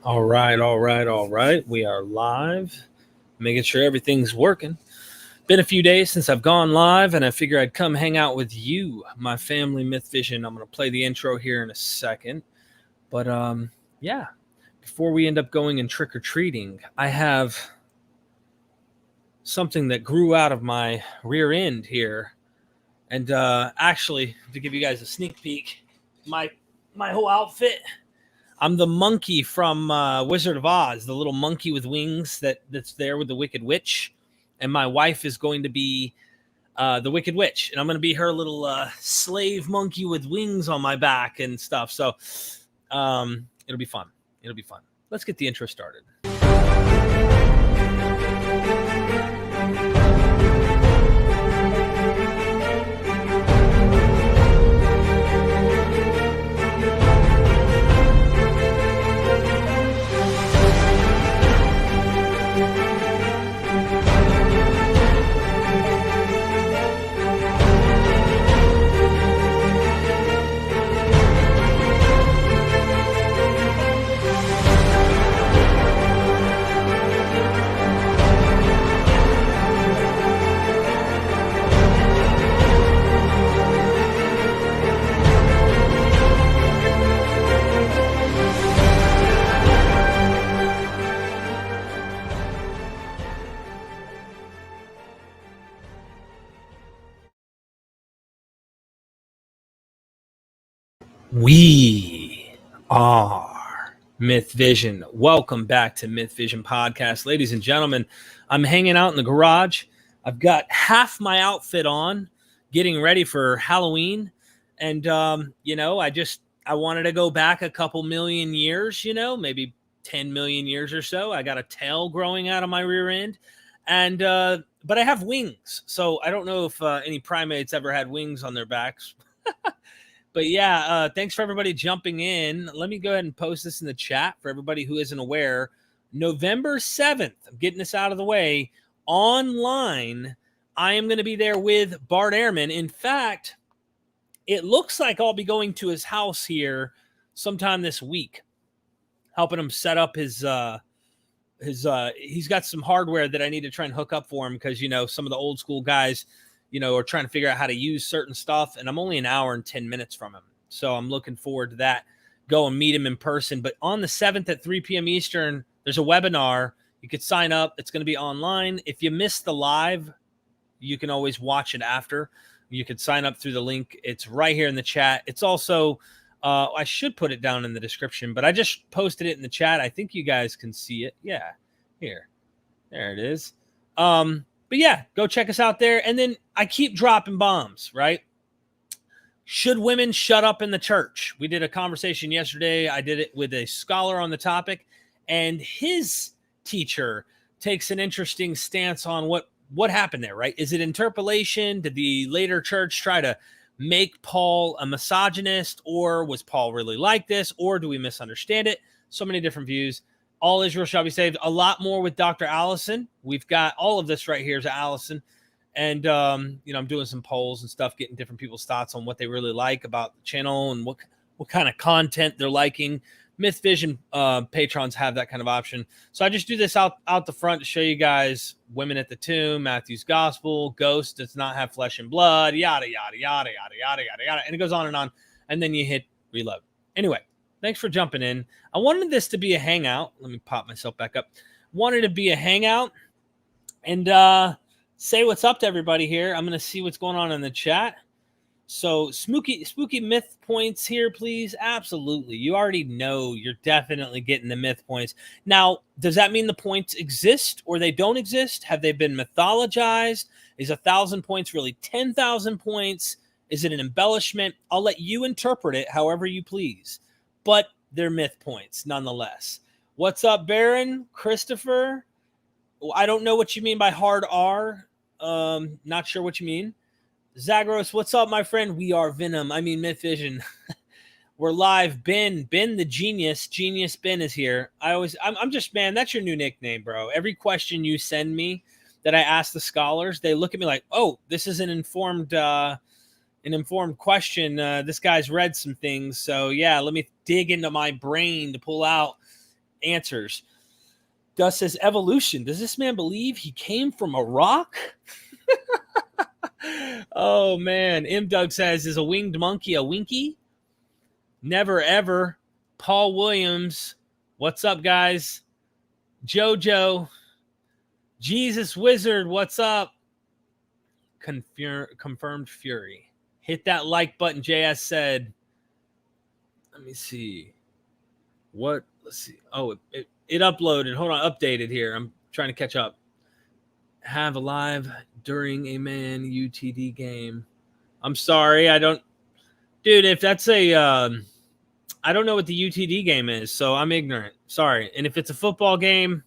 All right. We are live, making sure everything's working. Been a few days since I've gone live, and I figure I'd come hang out with you, my family, MythVision. I'm going to play the intro here in a second. But yeah, before we end up going and trick-or-treating, I have something that grew out of my rear end here. And actually, to give you guys a sneak peek, my whole outfit, I'm the monkey from Wizard of Oz, the little monkey with wings that's there with the Wicked Witch. And my wife is going to be the Wicked Witch. And I'm going to be her little slave monkey with wings on my back and stuff. So it'll be fun. Let's get the intro started. We are MythVision. Welcome back to MythVision Podcast. Ladies and gentlemen, I'm hanging out in the garage. I've got half my outfit on, getting ready for Halloween. And, I wanted to go back a couple million years, maybe 10 million years or so. I got a tail growing out of my rear end. And, but I have wings. So I don't know if any primates ever had wings on their backs. But yeah, thanks for everybody jumping in. Let me go ahead and post this in the chat for everybody who isn't aware. November 7th, I'm getting this out of the way, online, I am going to be there with Bart Ehrman. In fact, it looks like I'll be going to his house here sometime this week, helping him set up his he's got some hardware that I need to try and hook up for him because, some of the old school guys are trying to figure out how to use certain stuff. And I'm only an hour and 10 minutes from him. So I'm looking forward to that. Go and meet him in person. But on the 7th at 3 p.m. Eastern, there's a webinar. You could sign up. It's going to be online. If you missed the live, you can always watch it after. You could sign up through the link. It's right here in the chat. It's also, I should put it down in the description, but I just posted it in the chat. I think you guys can see it. Yeah, here. There it is. But yeah, go check us out there. And then I keep dropping bombs, right? Should women shut up in the church? We did a conversation yesterday. I did it with a scholar on the topic, and his teacher takes an interesting stance on what happened there, right? Is it interpolation? Did the later church try to make Paul a misogynist, or was Paul really like this, or do we misunderstand it? So many different views. All Israel shall be saved. A lot more with Dr. Allison. We've got all of this right here is Allison. And, I'm doing some polls and stuff, getting different people's thoughts on what they really like about the channel and what kind of content they're liking. MythVision patrons have that kind of option. So I just do this out the front to show you guys women at the tomb, Matthew's gospel, ghost does not have flesh and blood, yada, yada, yada, yada, yada, yada, yada. And it goes on and on. And then you hit reload. Anyway. Thanks for jumping in. I wanted this to be a hangout. Let me pop myself back up. Wanted to be a hangout and say what's up to everybody here. I'm going to see what's going on in the chat. So spooky myth points here, please. Absolutely. You already know you're definitely getting the myth points. Now, does that mean the points exist or they don't exist? Have they been mythologized? Is 1,000 points really 10,000 points? Is it an embellishment? I'll let you interpret it however you please. But they're myth points nonetheless. What's up, Baron? Christopher? I don't know what you mean by hard R. Not sure what you mean. Zagros, what's up, my friend? We are Venom. I mean, MythVision. We're live. Ben the genius. Genius Ben is here. I'm just, man, that's your new nickname, bro. Every question you send me that I ask the scholars, they look at me like, oh, this is an informed question. This guy's read some things. So yeah, let me dig into my brain to pull out answers. Gus says, evolution. Does this man believe he came from a rock? Oh, man. M. Doug says, is a winged monkey a winky? Never, ever. Paul Williams. What's up, guys? Jojo. Jesus Wizard. What's up? Confirmed Fury. Hit that like button, JS said. Let me see. What? Let's see. Oh, it uploaded. Hold on. Updated here. I'm trying to catch up. Have a live during a man UTD game. I'm sorry. I don't. Dude, if that's a. I don't know what the UTD game is, so I'm ignorant. Sorry. And if it's a football game,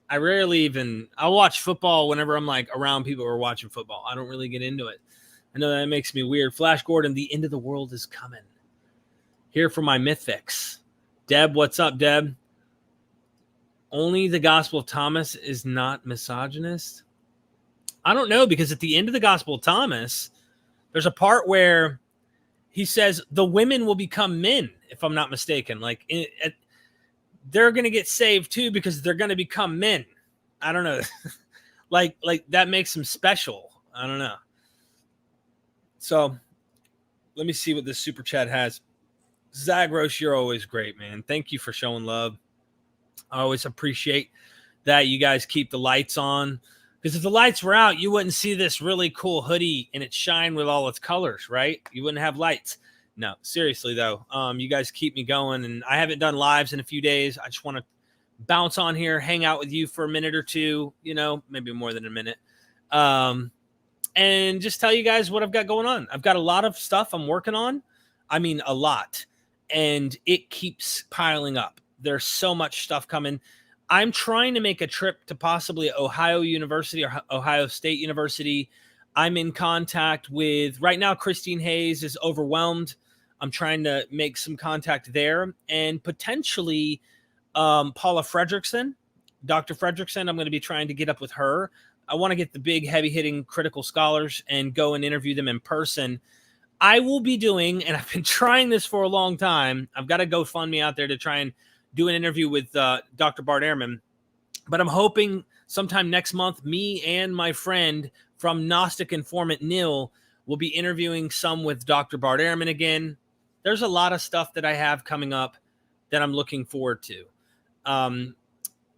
I rarely even. I'll watch football whenever I'm like around people who are watching football. I don't really get into it. I know that makes me weird. Flash Gordon, the end of the world is coming. Here for my myth fix. Deb, what's up, Deb? Only the Gospel of Thomas is not misogynist? I don't know, because at the end of the Gospel of Thomas, there's a part where he says the women will become men, if I'm not mistaken. Like, they're going to get saved too because they're going to become men. I don't know. like that makes them special. I don't know. So let me see what this super chat has. Zagros, you're always great, man. Thank you for showing love. I always appreciate that you guys keep the lights on, because if the lights were out, you wouldn't see this really cool hoodie and it shine with all its colors, right? You wouldn't have lights. No, seriously though, you guys keep me going, and I haven't done lives in a few days. I just want to bounce on here, hang out with you for a minute or two, maybe more than a minute, and just tell you guys what I've got going on. I've got a lot of stuff I'm working on. I mean, a lot, and it keeps piling up. There's so much stuff coming. I'm trying to make a trip to possibly Ohio University or Ohio State University. I'm in contact with, right now, Christine Hayes is overwhelmed. I'm trying to make some contact there, and potentially Paula Fredrickson, Dr. Fredrickson. I'm going to be trying to get up with her. I want to get the big heavy hitting critical scholars and go and interview them in person. I will be doing, and I've been trying this for a long time. I've got a GoFundMe out there to try and do an interview with Dr. Bart Ehrman, but I'm hoping sometime next month, me and my friend from Gnostic Informant Nil will be interviewing some with Dr. Bart Ehrman again. There's a lot of stuff that I have coming up that I'm looking forward to. A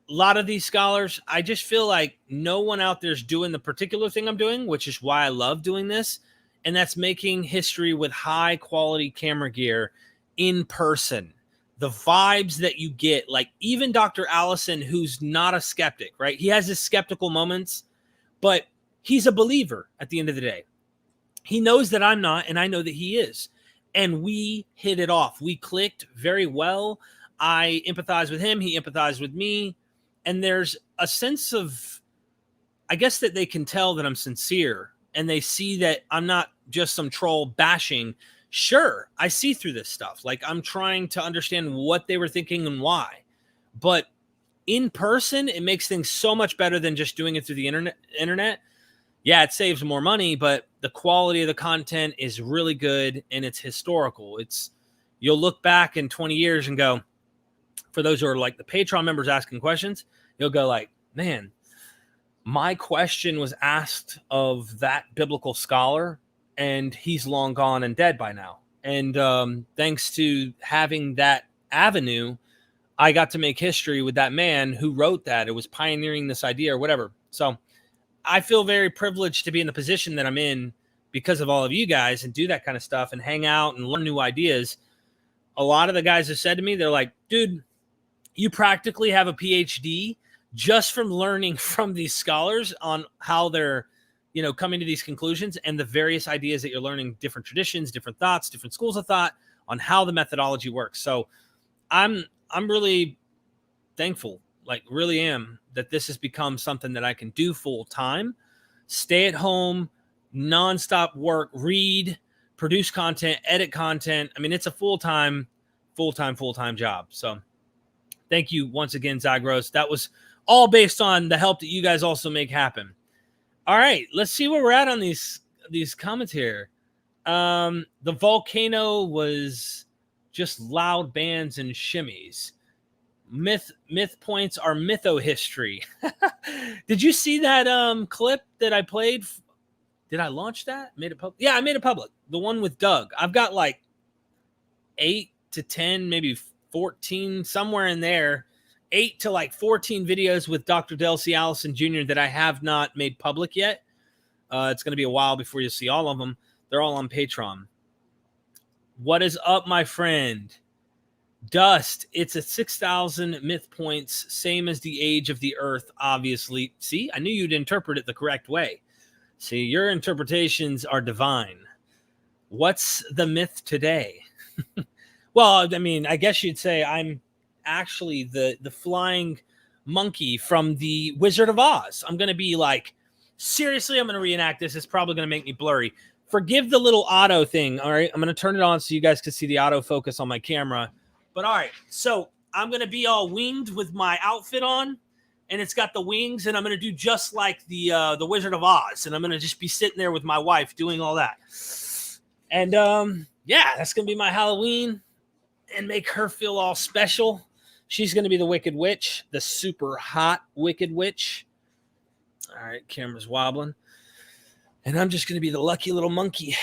lot of these scholars, I just feel like no one out there is doing the particular thing I'm doing, which is why I love doing this, and that's making history with high quality camera gear in person. The vibes that you get, like even Dr. Allison, who's not a skeptic, right? He has his skeptical moments, but he's a believer at the end of the day. He knows that I'm not, and I know that he is. And we hit it off. We clicked very well. I empathize with him. He empathized with me. And there's a sense of, I guess, that they can tell that I'm sincere, and they see that I'm not just some troll bashing. Sure, I see through this stuff. Like, I'm trying to understand what they were thinking and why. But in person, it makes things so much better than just doing it through the internet. Yeah, it saves more money, but the quality of the content is really good, and it's historical. You'll look back in 20 years and go, for those who are like the Patreon members asking questions, you'll go like, man, my question was asked of that biblical scholar, and he's long gone and dead by now. And thanks to having that avenue, I got to make history with that man who wrote that. It was pioneering this idea or whatever. So I feel very privileged to be in the position that I'm in because of all of you guys, and do that kind of stuff and hang out and learn new ideas. A lot of the guys have said to me, they're like, dude, you practically have a PhD just from learning from these scholars on how they're, coming to these conclusions, and the various ideas that you're learning, different traditions, different thoughts, different schools of thought on how the methodology works. So I'm really thankful, like really am, that this has become something that I can do full time, stay at home, nonstop work, read, produce content, edit content. I mean, it's a full-time job. So thank you once again, Zagros. That was all based on the help that you guys also make happen. All right, let's see where we're at on these comments here. The volcano was just loud bands and shimmies. Myth points are mytho-history. Did you see that clip that I played? Did I launch that? Made it public? Yeah, I made it public. The one with Doug. I've got like 8 to 10, maybe 14, somewhere in there. 8 to like 14 videos with Dr. Delcy Allison Jr. that I have not made public yet. It's going to be a while before you see all of them. They're all on Patreon. What is up, my friend? Dust, it's a 6,000 myth points, same as the age of the earth, obviously. See, I knew you'd interpret it the correct way. See, your interpretations are divine. What's the myth today? Well, I mean, I guess you'd say I'm actually the flying monkey from the Wizard of Oz. I'm going to be like, seriously, I'm going to reenact this. It's probably going to make me blurry. Forgive the little auto thing, all right? I'm going to turn it on so you guys can see the autofocus on my camera. But all right, so I'm going to be all winged with my outfit on, and it's got the wings, and I'm going to do just like the Wizard of Oz, and I'm going to just be sitting there with my wife doing all that. And, yeah, that's going to be my Halloween and make her feel all special. She's going to be the Wicked Witch, the super hot Wicked Witch. All right, camera's wobbling. And I'm just going to be the lucky little monkey.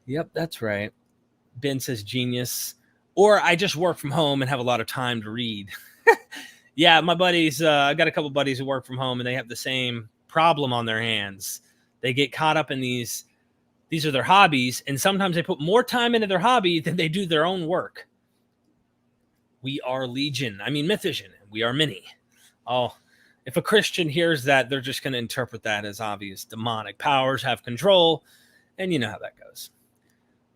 Yep, that's right. Ben says genius. Or I just work from home and have a lot of time to read. Yeah, my buddies, I got a couple buddies who work from home, and they have the same problem on their hands. They get caught up in these are their hobbies, and sometimes they put more time into their hobby than they do their own work. We are Legion. I mean, MythVision. We are many. Oh, if a Christian hears that, they're just going to interpret that as obvious. Demonic powers have control, and you know how that goes.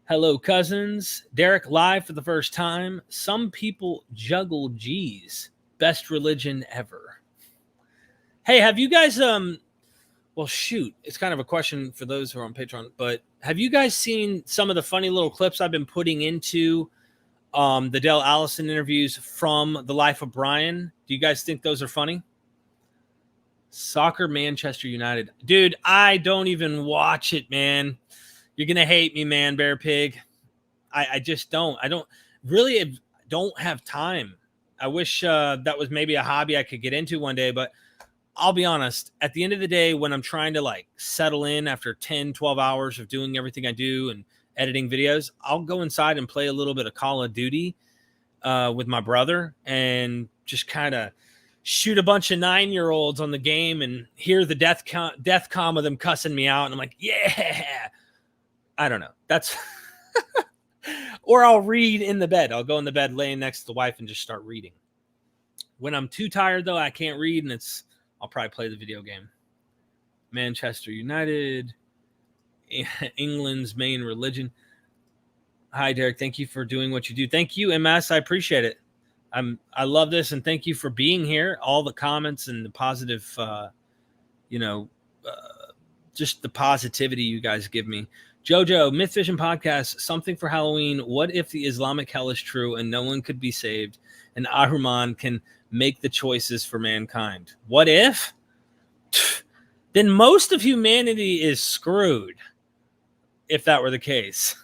Hello, cousins. Derek, live for the first time. Some people juggle G's. Best religion ever. Hey, have you guys, well, shoot, it's kind of a question for those who are on Patreon, but have you guys seen some of the funny little clips I've been putting into the Dale Allison interviews from The Life of Brian? Do you guys think those are funny? Soccer, Manchester United. Dude, I don't even watch it, man. You're going to hate me, man, Bear Pig. I just don't. I don't have time. I wish that was maybe a hobby I could get into one day, but I'll be honest. At the end of the day, when I'm trying to like settle in after 10, 12 hours of doing everything I do and editing videos, I'll go inside and play a little bit of Call of Duty with my brother and just kind of shoot a bunch of 9-year-olds on the game and hear the death comm of them cussing me out. And I'm like, yeah. I don't know. That's or I'll read in the bed. I'll go in the bed laying next to the wife and just start reading. When I'm too tired, though, I can't read, and I'll probably play the video game. Manchester United, England's main religion. Hi, Derek. Thank you for doing what you do. Thank you, MS. I appreciate it. I love this, and thank you for being here. All the comments and the positive, just the positivity you guys give me. Jojo, MythVision podcast, something for Halloween. What if the Islamic hell is true and no one could be saved and Ahriman can make the choices for mankind? What if? Then most of humanity is screwed if that were the case.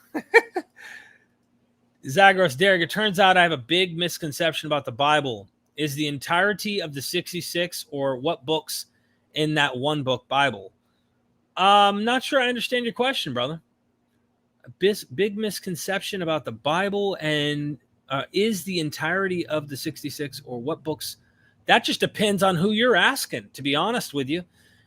Zagros, Derek, it turns out I have a big misconception about the Bible. Is the entirety of the 66 or what books in that one book Bible? I'm not sure I understand your question, brother. A big misconception about the Bible, and is the entirety of the 66 or what books? That just depends on who you're asking, to be honest with you.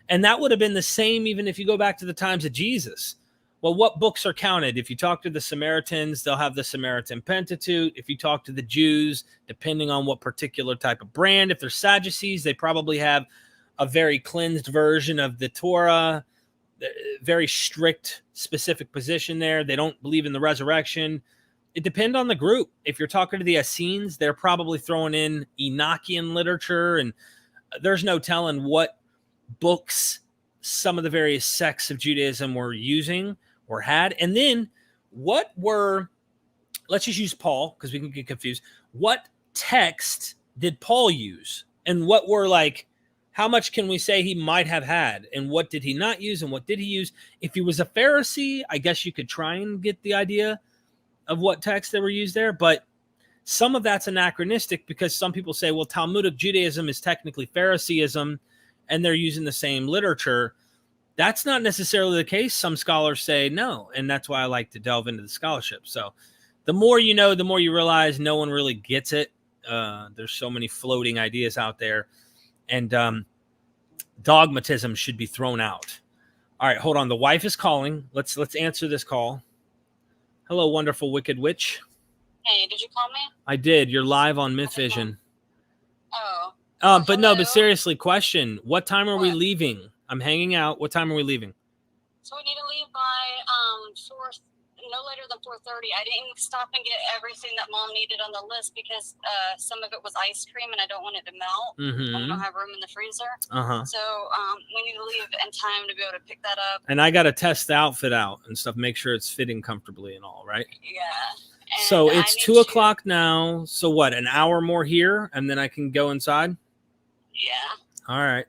And that would have been the same even if you go back to the times of Jesus. Well, what books are counted? If you talk to the Samaritans, they'll have the Samaritan Pentateuch. If you talk to the Jews, depending on what particular type of brand, if they're Sadducees, they probably have a very cleansed version of the Torah. Very strict, specific position there. They don't believe in the resurrection. It depends on the group. If you're talking to the Essenes, they're probably throwing in Enochian literature, and there's no telling what books some of the various sects of Judaism were using or had. And then let's just use Paul because we can get confused. What text did Paul use? And what were like, how much can we say he might have had? And what did he not use? And what did he use? If he was a Pharisee, I guess you could try and get the idea of what text that were used there. But some of that's anachronistic because some people say, well, Talmudic Judaism is technically Phariseeism, and they're using the same literature. That's not necessarily the case. Some scholars say no, and that's why I like to delve into the scholarship. So the more you know, the more you realize no one really gets it. There's so many floating ideas out there, and dogmatism should be thrown out. All right, hold on. The wife is calling. Let's answer this call. Hello, wonderful wicked witch. Hey, did you call me? I did. You're live on MythVision. Oh. But no, but seriously, question. What time are we leaving? I'm hanging out. What time are we leaving? So we need to leave by 4, no later than 4:30. I didn't stop and get everything that Mom needed on the list because some of it was ice cream and I don't want it to melt. I don't have room in the freezer. So we need to leave in time to be able to pick that up. And I got to test the outfit out and stuff, make sure it's fitting comfortably and all, right? Yeah. And so it's 2 o'clock now. So what, an hour more here and then I can go inside? Yeah. All right.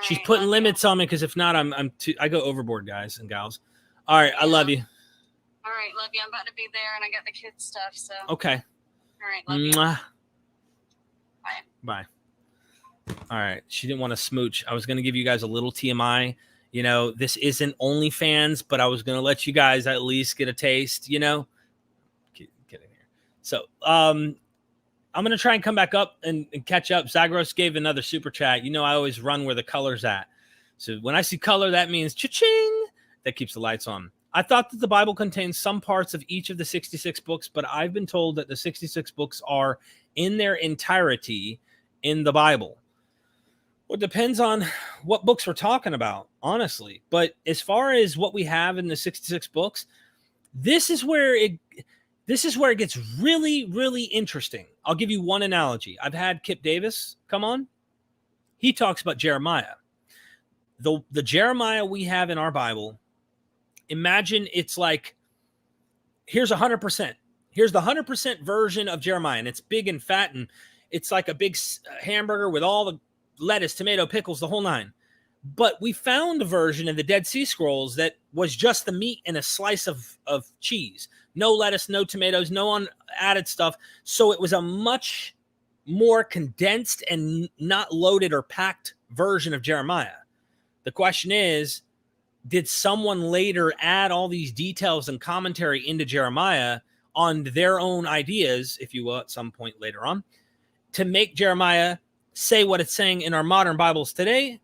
She's putting limits on me because if not, I go overboard, guys and gals. All right. I love you. All right. Love you. I'm about to be there and I got the kids stuff. So. Okay. All right. Love you. Mwah. Bye. Bye. All right. She didn't want to smooch. I was going to give you guys a little TMI. You know, this isn't OnlyFans, but I was going to let you guys at least get a taste, you know. Get in here. So, I'm going to try and come back up and catch up. Zagros gave another super chat. You know, I always run where the color's at. So when I see color, that means cha-ching. That keeps the lights on. I thought that the Bible contains some parts of each of the 66 books, but I've been told that the 66 books are in their entirety in the Bible. Well, it depends on what books we're talking about, honestly. But as far as what we have in the 66 books, this is where it gets really, really interesting. I'll give you one analogy. I've had Kip Davis come on. He talks about Jeremiah. The Jeremiah we have in our Bible, imagine it's like, here's 100%. Here's the 100% version of Jeremiah, and it's big and fat, and it's like a big hamburger with all the lettuce, tomato, pickles, the whole nine. But we found a version in the Dead Sea Scrolls that was just the meat and a slice of cheese. No lettuce, no tomatoes, no added stuff. So it was a much more condensed and not loaded or packed version of Jeremiah. The question is, did someone later add all these details and commentary into Jeremiah on their own ideas, if you will, at some point later on, to make Jeremiah say what it's saying in our modern Bibles today?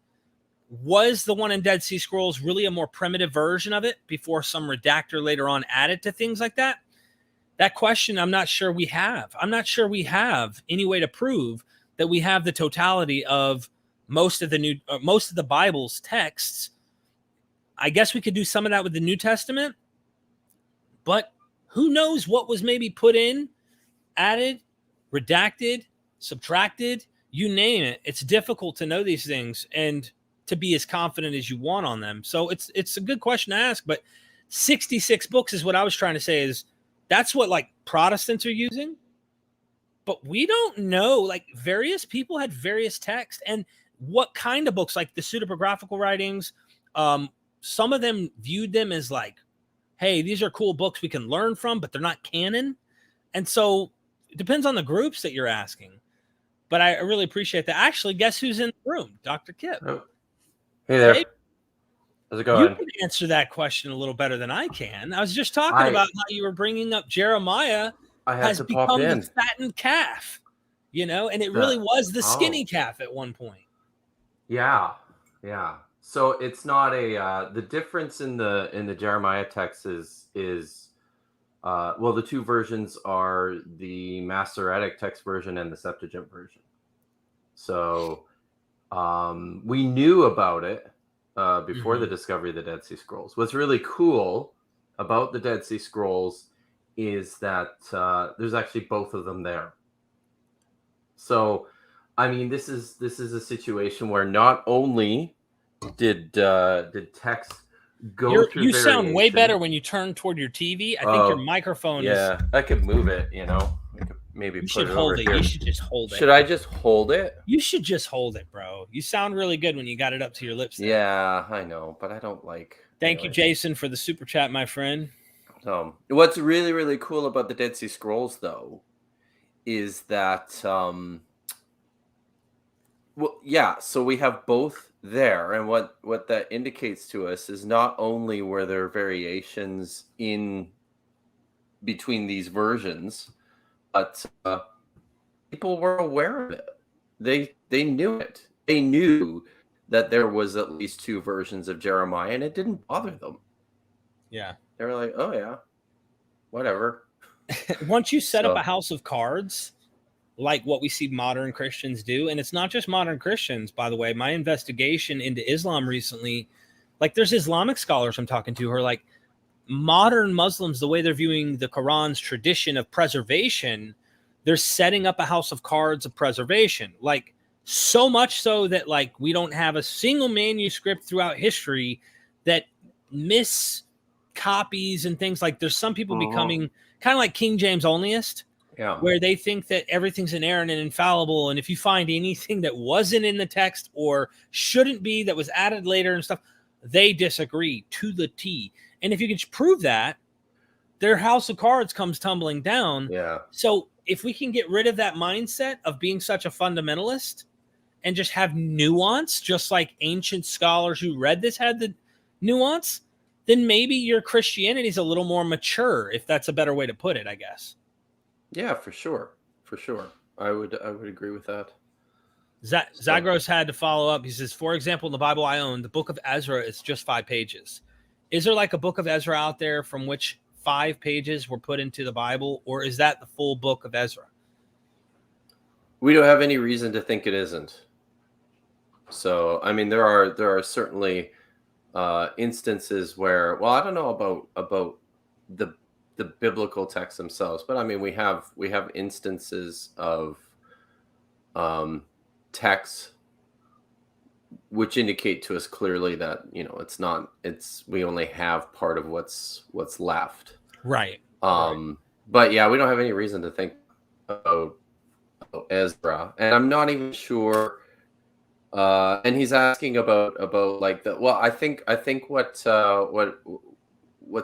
Was the one in Dead Sea Scrolls really a more primitive version of it before some redactor later on added to things like that? That question, I'm not sure we have. I'm not sure we have any way to prove that we have the totality of most of the Bible's texts. I guess we could do some of that with the New Testament, but who knows what was maybe put in, added, redacted, subtracted, you name it. It's difficult to know these things and to be as confident as you want on them. So it's a good question to ask, but 66 books is what I was trying to say is that's what like Protestants are using, but we don't know, like various people had various texts and what kind of books, like the pseudepigraphical writings, some of them viewed them as like, hey, these are cool books we can learn from, but they're not canon. And so it depends on the groups that you're asking. But I really appreciate that. Actually, guess who's in the room? Dr. Kip. Oh. Hey there. Hey, how's it going? you can answer that question a little better than I can. I was just talking about how you were bringing up Jeremiah has become the fattened calf, you know, and it really was the skinny calf at one point. Yeah. So it's not the difference in the Jeremiah text is well, the two versions are the Masoretic text version and the Septuagint version. So we knew about it before the discovery of the Dead Sea Scrolls. What's really cool about the Dead Sea Scrolls is that there's actually both of them there. So, I mean, this is a situation where not only did text go through. You sound way better when you turn toward your TV. I think your microphone is. Yeah, I could move it. You know, I could maybe you put should it hold over it. here. You should just hold it. Should I just hold it? You should just hold it, bro. You sound really good when you got it up to your lips. There. Yeah, I know, but I don't like. Thank you, Jason, for the super chat, my friend. What's really, really cool about the Dead Sea Scrolls, though, is that well, yeah, so we have both there, and what that indicates to us is not only were there variations in between these versions, but people were aware of it. They knew it. They knew that there was at least two versions of Jeremiah, and it didn't bother them. Yeah. They were like, "Oh yeah, whatever." Once you set up a house of cards, like what we see modern Christians do, and it's not just modern Christians, by the way. My investigation into Islam recently, like there's Islamic scholars I'm talking to who are like, modern Muslims, the way they're viewing the Quran's tradition of preservation, they're setting up a house of cards of preservation. Like so much so that like we don't have a single manuscript throughout history that copies and things. Like there's some people becoming kind of like King James onlyist, where they think that everything's inerrant and infallible, and if you find anything that wasn't in the text or shouldn't be that was added later and stuff, they disagree to the T. And if you can prove that, their house of cards comes tumbling down. Yeah. So if we can get rid of that mindset of being such a fundamentalist and just have nuance, just like ancient scholars who read this had the nuance, then maybe your Christianity is a little more mature, if that's a better way to put it, I guess. Yeah, for sure. For sure. I would agree with that. Zagros had to follow up. He says, for example, in the Bible I own, the book of Ezra is just 5 pages. Is there like a book of Ezra out there from which 5 pages were put into the Bible, or is that the full book of Ezra? We don't have any reason to think it isn't. So, I mean, there are certainly instances where, well, I don't know about the biblical texts themselves, but I mean, we have instances of texts which indicate to us clearly that, you know, we only have part of what's left. Right. But yeah, we don't have any reason to think about Ezra, and I'm not even sure. And he's asking about like the, well, I think what's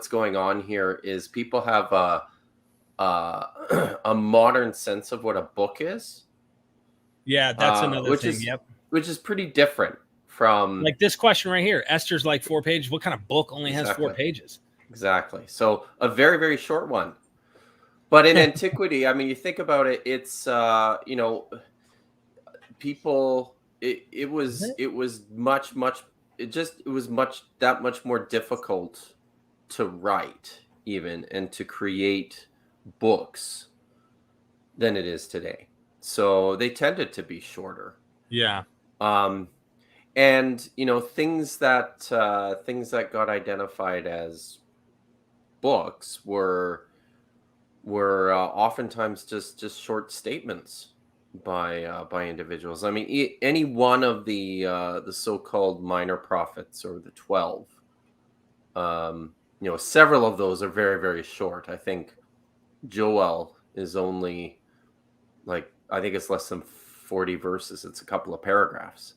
going on here is people have a modern sense of what a book is. Yeah, that's another thing. Which is pretty different from like this question right here. Esther's like 4 pages. What kind of book only has 4 pages? Exactly. So a very, very short one. But in antiquity, I mean, you think about it, it's you know, people. It was much that much more difficult to write even and to create books than it is today. So they tended to be shorter. Yeah. And you know, things that got identified as books were oftentimes just short statements by individuals. I mean, any one of the so-called minor prophets or the 12, you know, several of those are very, very short. I think Joel is only like, I think it's less than 40 verses. It's a couple of paragraphs.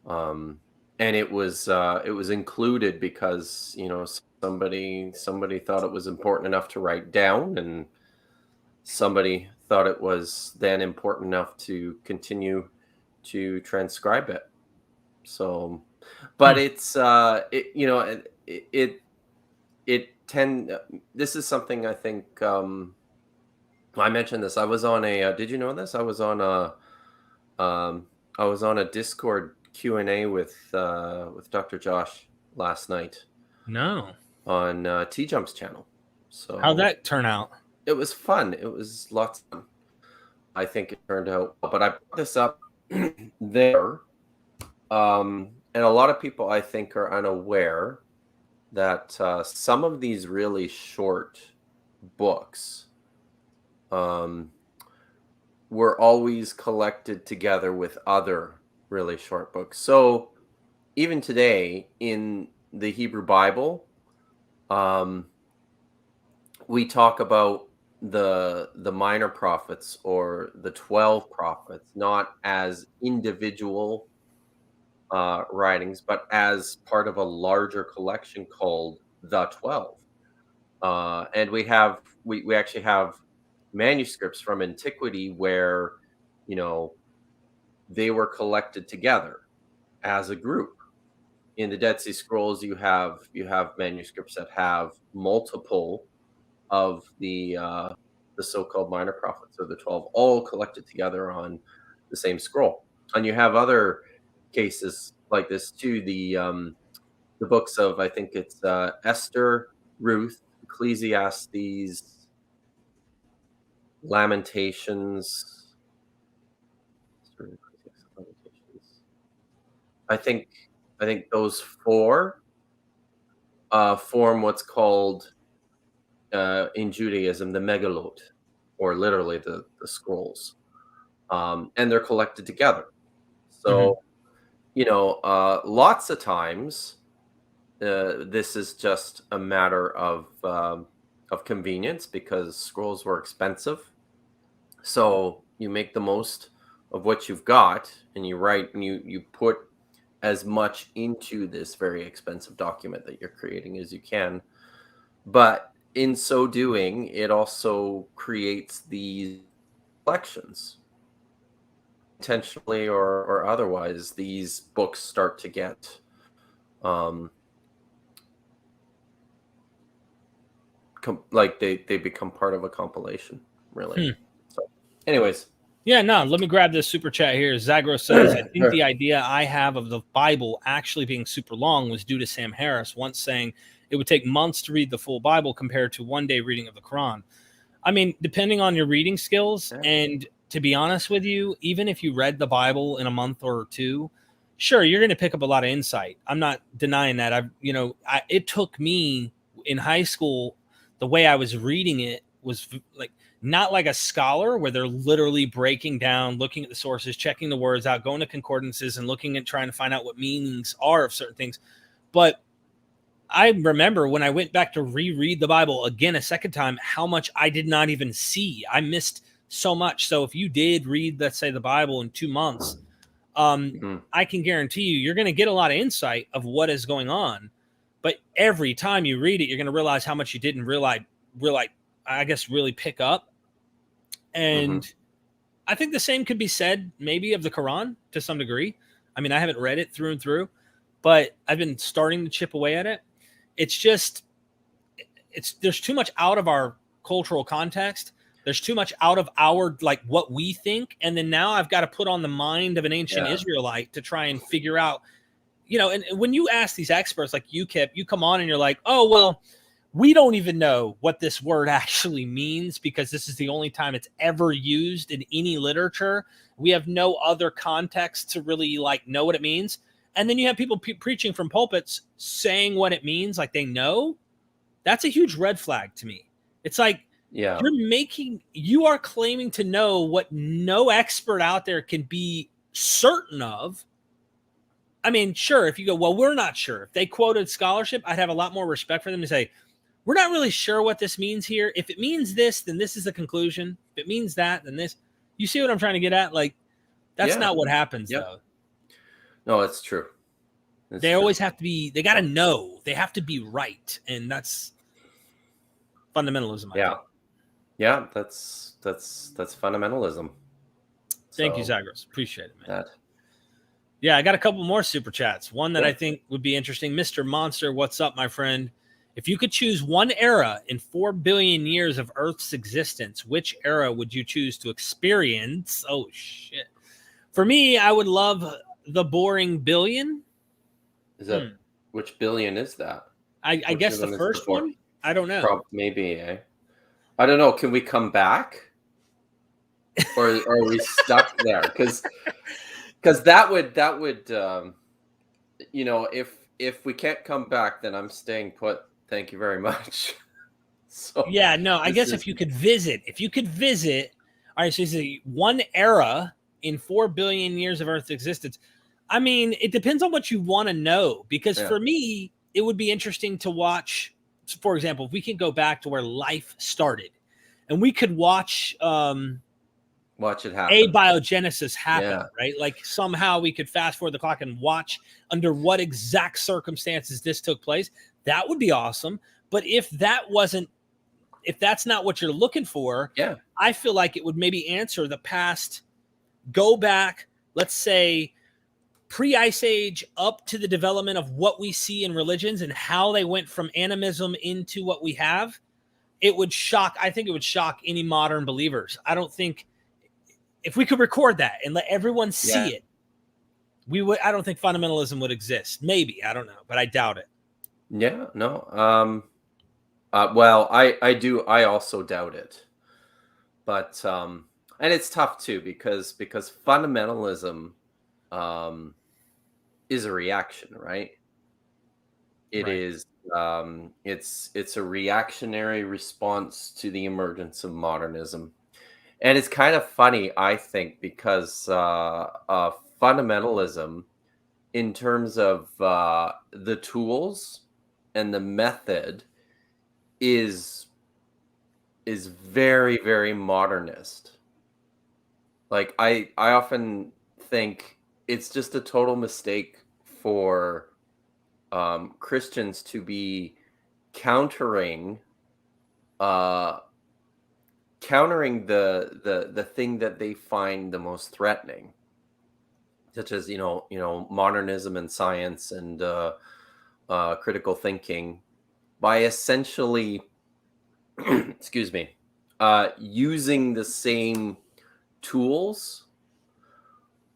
And it was included because, you know, somebody thought it was important enough to write down, and somebody thought it was then important enough to continue to transcribe it. So, but it's you know, this is something I think I mentioned this. I was on a did you know this? I was on a Discord Q&A with Dr. Josh last night. No. On T-Jump's channel. So how'd that turn out? It was fun. It was lots of fun. I think it turned out well. But I brought this up there. And a lot of people, I think, are unaware that some of these really short books were always collected together with other really short books. So even today in the Hebrew Bible, we talk about the minor prophets or the 12 prophets not as individual writings, but as part of a larger collection called the 12. And we actually have manuscripts from antiquity where, you know, they were collected together as a group. In the Dead Sea Scrolls, you have manuscripts that have multiple of the so-called minor prophets, or the 12, all collected together on the same scroll. And you have other cases like this too. The books of, I think it's Esther, Ruth, Ecclesiastes, Lamentations. I think those four form what's called in Judaism the Megillot, or literally the scrolls, and they're collected together. So, you know, lots of times this is just a matter of convenience, because scrolls were expensive. So you make the most of what you've got, and you write, and you put as much into this very expensive document that you're creating as you can. But in so doing, it also creates these collections. Intentionally or otherwise, these books start to get like they become part of a compilation, really. So anyways. Yeah, no, let me grab this super chat here. Zagro says, I think the idea I have of the Bible actually being super long was due to Sam Harris once saying it would take months to read the full Bible compared to one day reading of the Quran. I mean, depending on your reading skills, and to be honest with you, even if you read the Bible in a month or two, sure, you're going to pick up a lot of insight. I'm not denying that. It took me in high school, the way I was reading it was like, not like a scholar where they're literally breaking down, looking at the sources, checking the words out, going to concordances and looking at trying to find out what meanings are of certain things. But I remember when I went back to reread the Bible again a second time, how much I did not even see. I missed so much. So if you did read, let's say, the Bible in 2 months, I can guarantee you're going to get a lot of insight of what is going on. But every time you read it, you're going to realize how much you didn't realize, I guess, really pick up. And I think the same could be said maybe of the Quran to some degree. I mean, I haven't read it through and through, but I've been starting to chip away at it. It's just, there's too much out of our cultural context. There's too much out of our, like, what we think. And then now I've got to put on the mind of an ancient Israelite to try and figure out, you know, and when you ask these experts like you, Kip, you come on and you're like, oh, well, we don't even know what this word actually means because this is the only time it's ever used in any literature. We have no other context to really like know what it means. And then you have people preaching from pulpits saying what it means like they know. That's a huge red flag to me. It's like, you are claiming to know what no expert out there can be certain of. I mean, sure, if you go, well, we're not sure. If they quoted scholarship, I'd have a lot more respect for them to say, we're not really sure what this means here. If it means this, then this is the conclusion. If it means that, then this. You see what I'm trying to get at? Like, that's not what happens, though. No, it's true. They always have to be, they got to know. They have to be right. And that's fundamentalism, I think. Yeah, that's fundamentalism. Thank you, Zagros. Appreciate it, man. Yeah, I got a couple more super chats. One that I think would be interesting. Mr. Monster, what's up, my friend? If you could choose one era in 4 billion years of Earth's existence, which era would you choose to experience? Oh, shit. For me, I would love the boring billion. Is that which billion is that? I guess the first one? I don't know. Maybe, I don't know. Can we come back? Or are we stuck there? Because that would you know, if we can't come back, then I'm staying put. Thank you very much. So yeah, no, I guess if you could visit, all right, so it's one era in 4 billion years of Earth's existence. I mean, it depends on what you want to know, because for me, it would be interesting to watch, for example, if we can go back to where life started and we could watch it happen. Abiogenesis happen, right? Like somehow we could fast forward the clock and watch under what exact circumstances this took place. That would be awesome. But if that wasn't if that's not what you're looking for, I feel like it would maybe answer the past, go back, let's say, pre-Ice Age up to the development of what we see in religions and how they went from animism into what we have. I think it would shock any modern believers. I don't think, if we could record that and let everyone see it, I don't think fundamentalism would exist. Maybe, I don't know, but I doubt it. Yeah, no. Well, I also doubt it. But and it's tough too, because fundamentalism is a reaction, right? It is it's a reactionary response to the emergence of modernism. And it's kind of funny, I think, because fundamentalism, in terms of the tools and the method, is very, very modernist. Like, I often think it's just a total mistake for Christians to be countering the thing that they find the most threatening, such as modernism and science and critical thinking, by essentially excuse me, using the same tools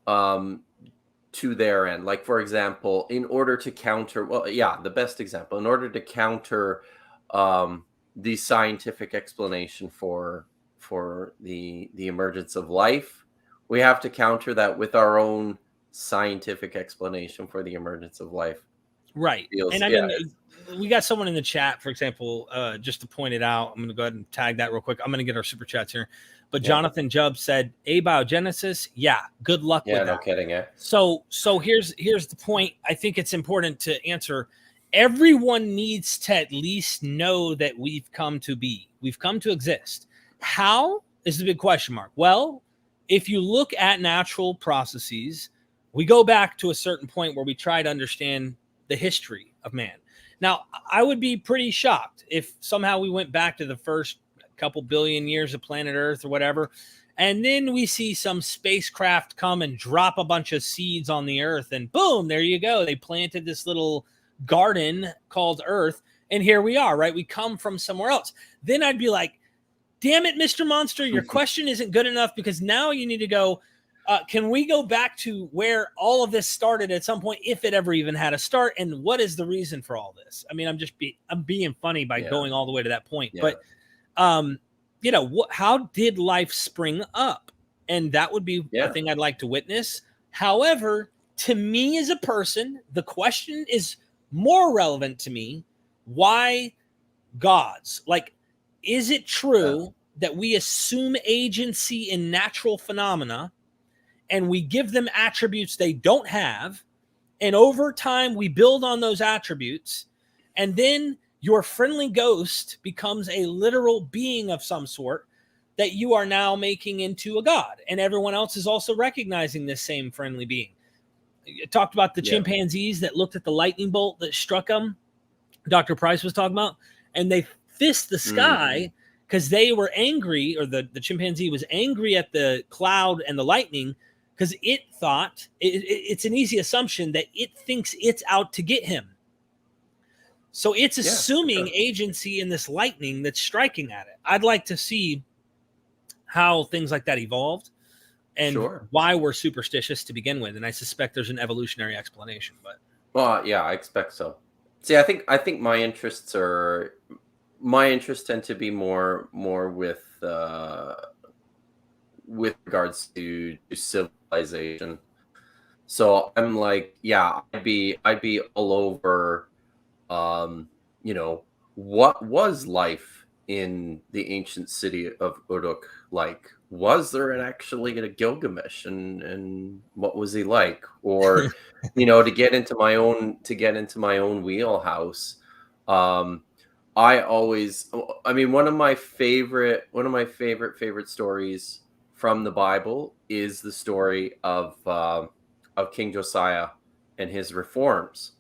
to their end. Like, for example, in order to counter, the best example, in order to counter the scientific explanation for the emergence of life, we have to counter that with our own scientific explanation for the emergence of life. Right. And I mean, we got someone in the chat, for example, just to point it out. I'm going to go ahead and tag that real quick. I'm going to get our super chats here. But Jonathan Jubb said, abiogenesis. Yeah. Good luck with that. Yeah, no kidding. Yeah. So here's the point. I think it's important to answer. Everyone needs to at least know that we've come to be. We've come to exist. How is the big question mark? Well, if you look at natural processes, we go back to a certain point where we try to understand the history of man. Now, I would be pretty shocked if somehow we went back to the first couple billion years of planet Earth or whatever, and then we see some spacecraft come and drop a bunch of seeds on the Earth, and boom, there you go. They planted this little garden called Earth, and here we are, right? We come from somewhere else. Then I'd be like, damn it, Mr. Monster, your question isn't good enough, because now you need to go, can we go back to where all of this started at some point, if it ever even had a start, and what is the reason for all this? I mean, I'm being funny by going all the way to that point, but how did life spring up? And that would be a thing I'd like to witness. However, to me as a person, the question is more relevant to me. Why gods? Like, is it true that we assume agency in natural phenomena and we give them attributes they don't have, and over time we build on those attributes, and then your friendly ghost becomes a literal being of some sort that you are now making into a god, and everyone else is also recognizing this same friendly being? You talked about the chimpanzees that looked at the lightning bolt that struck them, Dr. Price was talking about, and they fist the sky because they were angry, or the chimpanzee was angry at the cloud and the lightning, because it thought, it's an easy assumption that it thinks it's out to get him. So it's assuming agency in this lightning that's striking at it. I'd like to see how things like that evolved, and why we're superstitious to begin with. And I suspect there's an evolutionary explanation. But I expect so. See, I think my interests tend to be more with regards to civilization. So I'm like, I'd be all over, what was life in the ancient city of Uruk like? Was there actually a Gilgamesh, and what was he like? Or, to get into my own wheelhouse. One of my favorite stories from the Bible is the story of King Josiah and his reforms.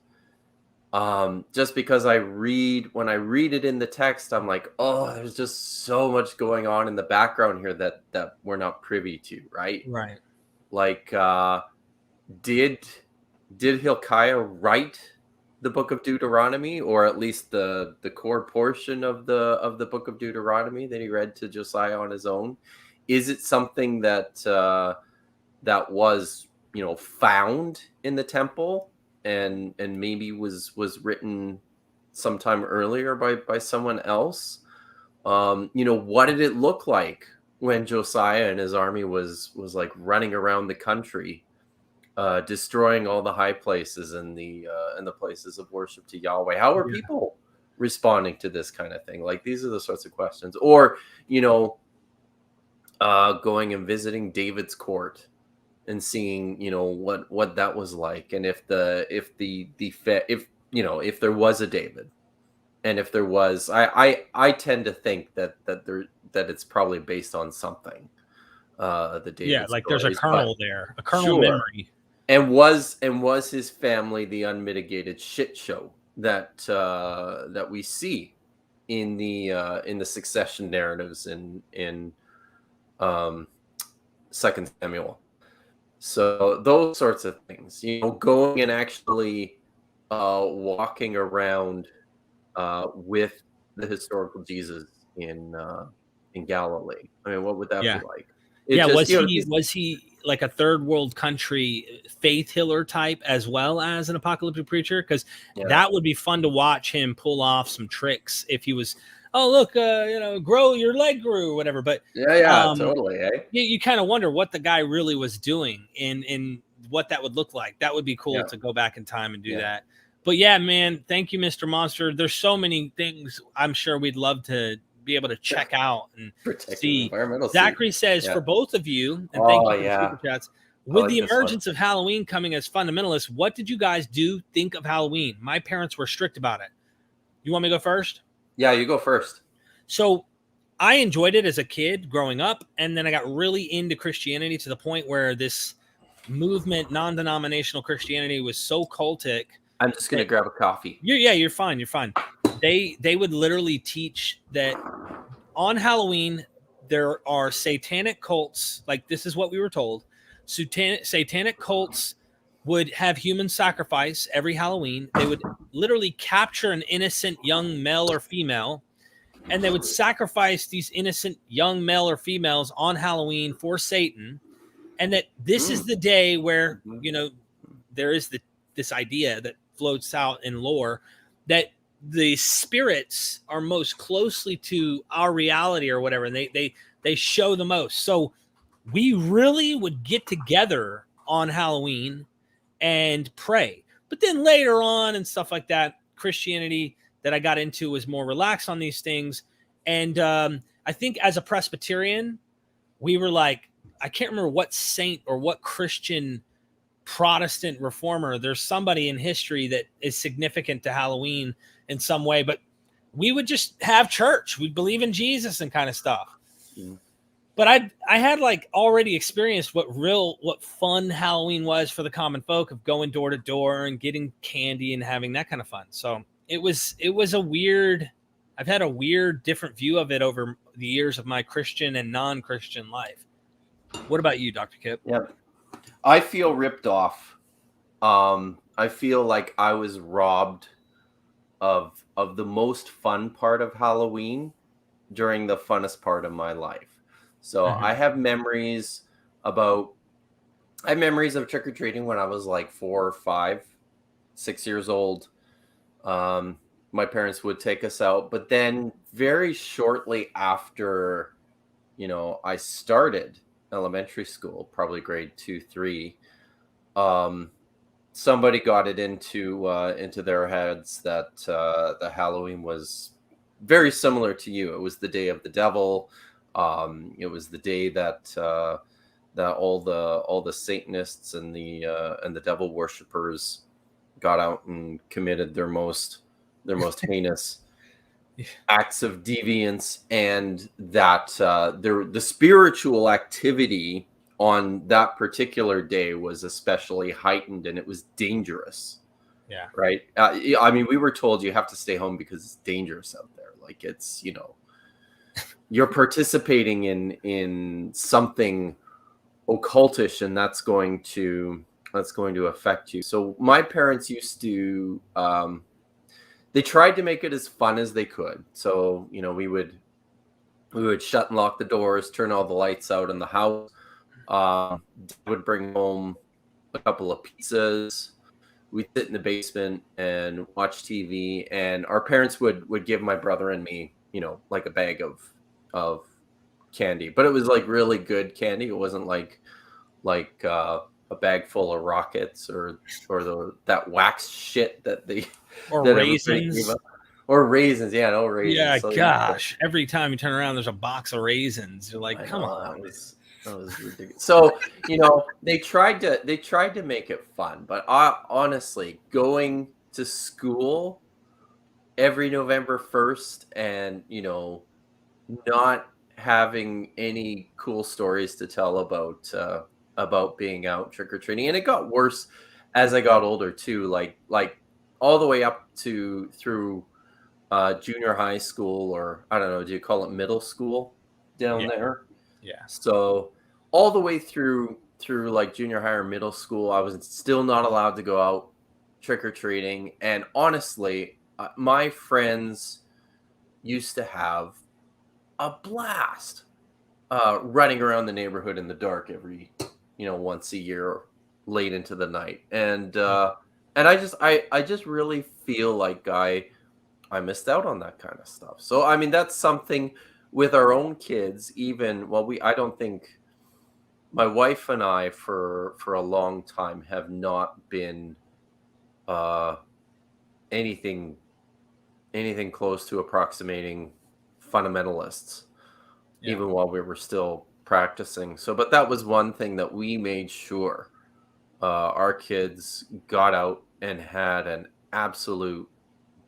Just because when I read it in the text, I'm like, oh, there's just so much going on in the background here that we're not privy to, right? Right. Like, did Hilkiah write the book of Deuteronomy, or at least the core portion of the book of Deuteronomy that he read to Josiah on his own? Is it something that that was, found in the temple and maybe was written sometime earlier by someone else? What did it look like when Josiah and his army was like running around the country, destroying all the high places and the places of worship to Yahweh? How are people responding to this kind of thing? Like, these are the sorts of questions. Or, going and visiting David's court and seeing, what that was like, and if there was a David, and if there was, I tend to think that it's probably based on something. The David like there's a kernel there, a kernel sure. memory. And was his family the unmitigated shit show that we see in the succession narratives in 2 Samuel? So those sorts of things, going and actually walking around with the historical Jesus in Galilee. I mean, what would that be like? Was he like a third world country faith healer type as well as an apocalyptic preacher? Because that would be fun to watch him pull off some tricks if he was, oh look, grow your leg grew, whatever. But totally. You kind of wonder what the guy really was doing and what that would look like. That would be cool to go back in time and do that. But yeah, man, thank you, Mr. Monster. There's so many things I'm sure we'd love to be able to check out and see. Zachary says, for both of you, and thank you for the super chats, with the emergence of Halloween coming as fundamentalists, what did you guys think of Halloween? My parents were strict about it. You want me to go first? Yeah, you go first. So I enjoyed it as a kid growing up, and then I got really into Christianity to the point where this movement, non-denominational Christianity, was so cultic. I'm just going to grab a coffee. You're fine. You're fine. They would literally teach that on Halloween, there are satanic cults. Like, this is what we were told. Satanic cults would have human sacrifice every Halloween. They would literally capture an innocent young male or female, and they would sacrifice these innocent young male or females on Halloween for Satan. And that this is the day where, there is this idea that floats out in lore that the spirits are most closely to our reality or whatever. And they show the most. So we really would get together on Halloween and pray. But then later on and stuff like that, Christianity that I got into was more relaxed on these things. And I think as a Presbyterian, we were like, I can't remember what saint or what Christian Protestant reformer. There's somebody in history that is significant to Halloween in some way, but we would just have church. We'd believe in Jesus and kind of stuff. But I had like already experienced what fun Halloween was for the common folk, of going door to door and getting candy and having that kind of fun. So it was I've had a weird different view of it over the years of my Christian and non-Christian life. What about you, Dr. Kip? Yep. I feel ripped off. I feel like I was robbed of the most fun part of Halloween during the funnest part of my life. So I have memories of trick-or-treating when I was like 4 or 5, 6 years old. My parents would take us out, but then very shortly after, I started elementary school, probably grade 2, 3, somebody got it into their heads that the Halloween was very similar to you. It was the day of the devil. It was the day that all the Satanists and the devil worshippers got out and committed their most heinous acts of deviance, and that the spiritual activity on that particular day was especially heightened, and it was dangerous. Yeah. Right. I mean, we were told you have to stay home because it's dangerous out there. Like it's, you're participating in something occultish, and that's going to affect you. So my parents used to, they tried to make it as fun as they could. So, we would shut and lock the doors, turn all the lights out in the house. Would bring home a couple of pizzas. We'd sit in the basement and watch TV, and our parents would give my brother and me, like a bag of candy, but it was like really good candy. It wasn't like a bag full of rockets or that wax shit that they or that raisins. Or raisins. Yeah, no raisins. Yeah, So gosh. Every time you turn around, there's a box of raisins. You're like, come on. That was ridiculous. So, they tried to make it fun, but honestly, going to school every November 1st and, not having any cool stories to tell about being out trick-or-treating. And it got worse as I got older too, like all the way up to through junior high school, or I don't know, do you call it middle school down there? Yeah. So all the way through like junior high or middle school, I was still not allowed to go out trick-or-treating. And honestly, my friends used to have a blast running around the neighborhood in the dark every, once a year, late into the night. And I just really feel like I missed out on that kind of stuff. So, I mean, that's something with our own kids, I don't think my wife and I for a long time have not been anything close to approximating fundamentalists, even while we were still practicing. So, but that was one thing that we made sure our kids got out and had an absolute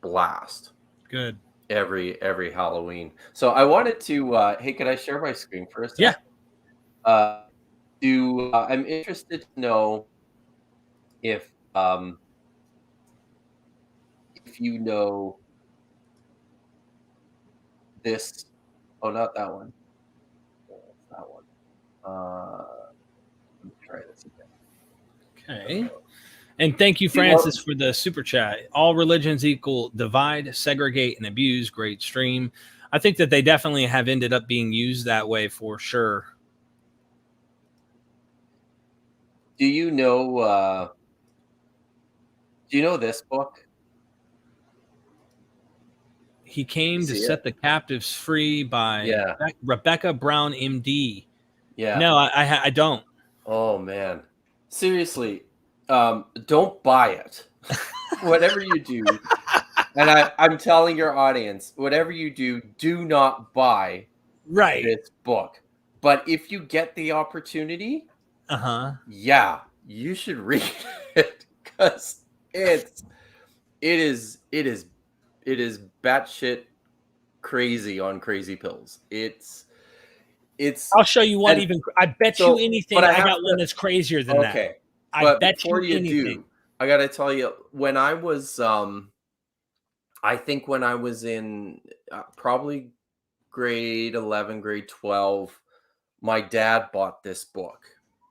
blast. Good. Every Halloween. So I wanted to hey, could I share my screen for a second? Yeah. I'm interested to know if you know this. Oh, not that one. That one. Let me try this again. Okay. And thank you, Francis, for the super chat. All religions equal divide, segregate, and abuse. Great stream. I think that they definitely have ended up being used that way for sure. Do you know this book? He came to set the captives free by Rebecca Brown, MD. Yeah. No, I don't. Oh, man. Seriously, don't buy it. Whatever you do, and I'm telling your audience, whatever you do, do not buy this book. But if you get the opportunity, you should read it, because it is batshit crazy on crazy pills. It's. I'll show you one. I bet you anything. I got one that's crazier than that. Okay, I bet you anything. I gotta tell you, when I was, I think when I was in probably grade 11, grade 12, my dad bought this book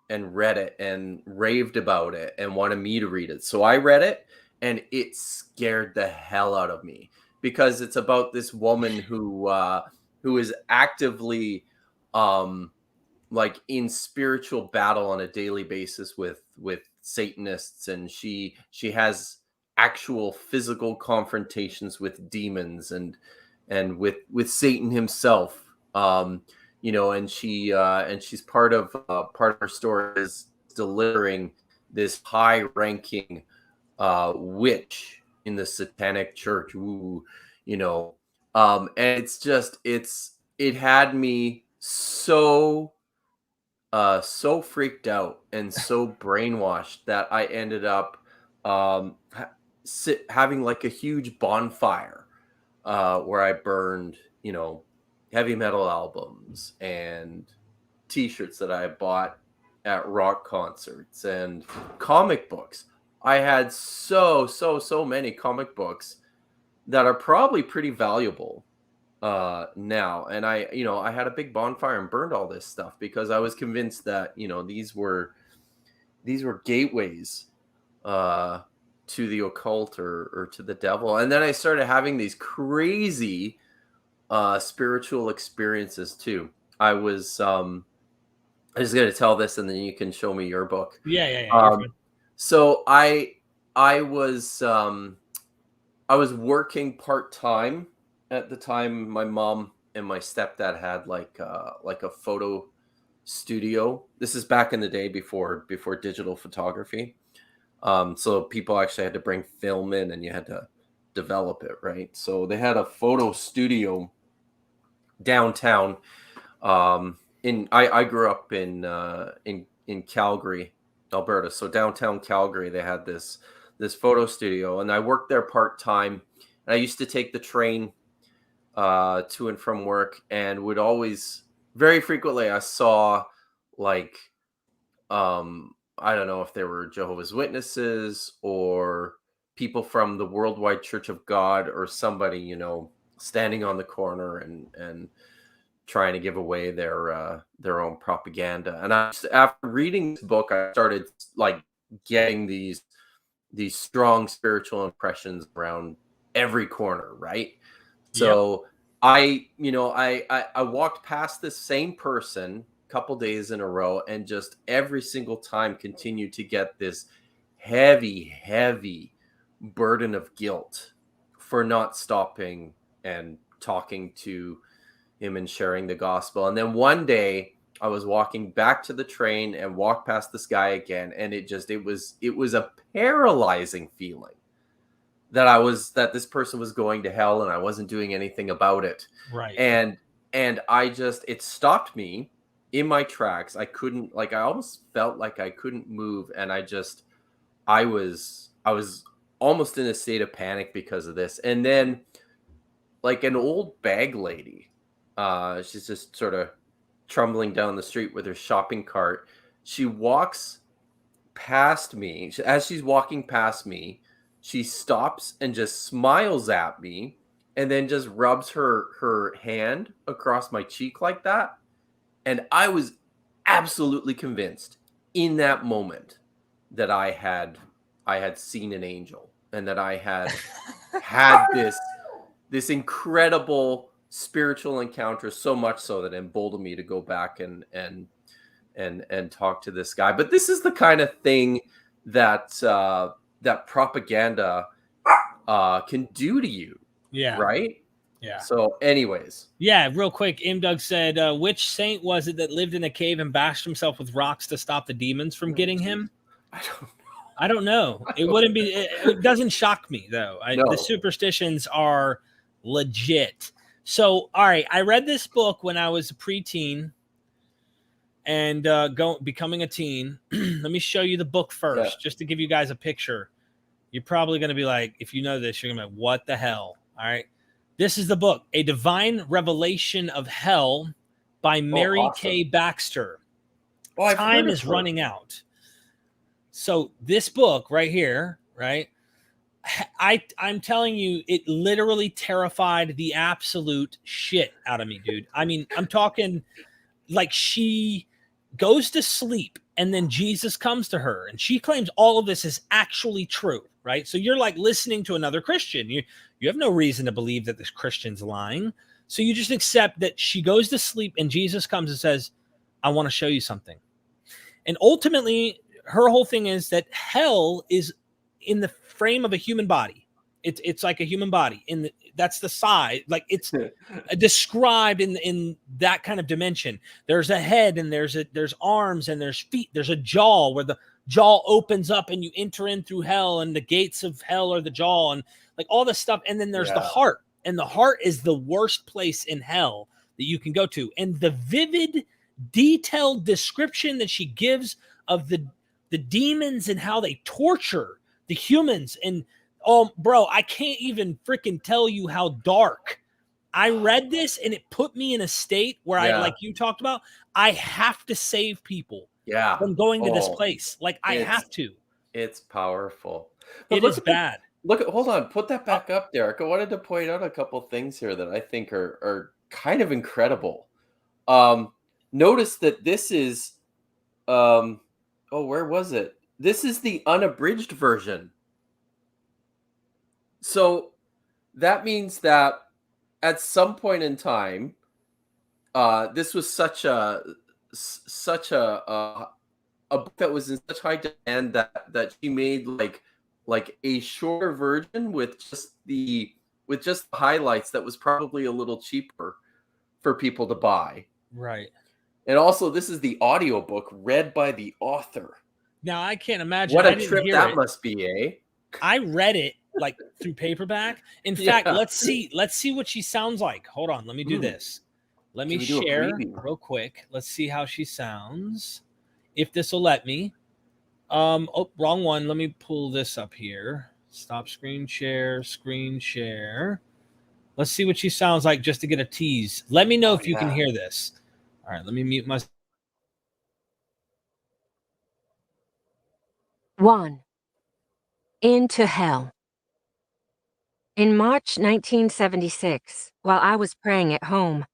and read it and raved about it and wanted me to read it. So I read it, and it scared the hell out of me, because it's about this woman who is actively like in spiritual battle on a daily basis with Satanists, and she has actual physical confrontations with demons and with Satan himself. And she's part of her story is delivering this high-ranking witch in the Satanic church. And it's just it had me so freaked out and so brainwashed that I ended up having like a huge bonfire where I burned, heavy metal albums and t-shirts that I bought at rock concerts and comic books. I had so many comic books that are probably pretty valuable now. And I had a big bonfire and burned all this stuff because I was convinced that, these were gateways to the occult or to the devil. And then I started having these crazy spiritual experiences too. I was going to tell this, and then you can show me your book. Yeah. So I was working part-time at the time. My mom and my stepdad had like a photo studio. This is back in the day before digital photography. So people actually had to bring film in, and you had to develop it, right? So they had a photo studio downtown. I grew up in Calgary, Alberta. So downtown Calgary, they had this photo studio, and I worked there part-time. And I used to take the train to and from work, and would always, very frequently, I saw like, I don't know if they were Jehovah's Witnesses or people from the Worldwide Church of God, or somebody, standing on the corner and trying to give away their own propaganda. And after reading this book, I started like getting these strong spiritual impressions around every corner, right? So I walked past this same person a couple days in a row, and just every single time continued to get this heavy burden of guilt for not stopping and talking to him and sharing the gospel. And then one day I was walking back to the train and walked past this guy again, and it was a paralyzing feeling that this person was going to hell and I wasn't doing anything about it. Right. And it stopped me in my tracks. I couldn't, I almost felt like I couldn't move. And I was almost in a state of panic because of this. And then like an old bag lady, she's just sort of trundling down the street with her shopping cart. She walks past me. As she's walking past me, she stops and just smiles at me, and then just rubs her hand across my cheek like that. And I was absolutely convinced in that moment that I had seen an angel, and that I had had this incredible spiritual encounter, so much so that it emboldened me to go back and talk to this guy. But this is the kind of thing that that propaganda can do to you. Yeah. Right? Yeah. So anyways. Yeah, real quick, Doug said, which saint was it that lived in a cave and bashed himself with rocks to stop the demons from getting him? I don't know. It doesn't shock me, though. No. The superstitions are legit. So, all right, I read this book when I was a preteen and becoming a teen. Let me show you the book first, just to give you guys a picture. You're probably going to be like, if you know this, you're going to be like, what the hell? All right. This is the book, A Divine Revelation of Hell by Mary K. Baxter. Time is running out. So this book right here, right? I'm telling you, it literally terrified the absolute shit out of me, dude. I mean, I'm talking like she goes to sleep and then Jesus comes to her and she claims all of this is actually true, right? So you're like listening to another Christian. You have no reason to believe that this Christian's lying. So you just accept that she goes to sleep and Jesus comes and says, I want to show you something. And ultimately, her whole thing is that hell is in the frame of a human body. It's like a human body. That's the size. Like it's described in that kind of dimension. There's a head and there's arms and there's feet. There's a jaw where the jaw opens up and you enter in through hell, and the gates of hell are the jaw, and like all this stuff. And then there's the heart, and the heart is the worst place in hell that you can go to. And the vivid, detailed description that she gives of the demons and how they torture the humans. And oh, bro, I can't even freaking tell you how dark. I read this and it put me in a state where I, like you talked about, I have to save people from going to this place. Like I have to. It's powerful. But It is bad. hold on, put that back up, Derek. I wanted to point out a couple things here that I think are kind of incredible. Notice that this is, where was it? This is the unabridged version. So that means that at some point in time, this was such a book that was in such high demand that she made like a shorter version with just the highlights that was probably a little cheaper for people to buy. Right. And also, this is the audiobook read by the author. Now, I can't imagine. What a trip that must be, eh? I read it like through paperback. In fact, let's see what she sounds like. Hold on. Let me do this. Let me share real quick. Let's see how she sounds. If this will let me. Oh, wrong one. Let me pull this up here. Stop screen share. Let's see what she sounds like just to get a tease. Let me know if you can hear this. All right, let me mute my. 1. Into Hell. In March 1976, while I was praying at home,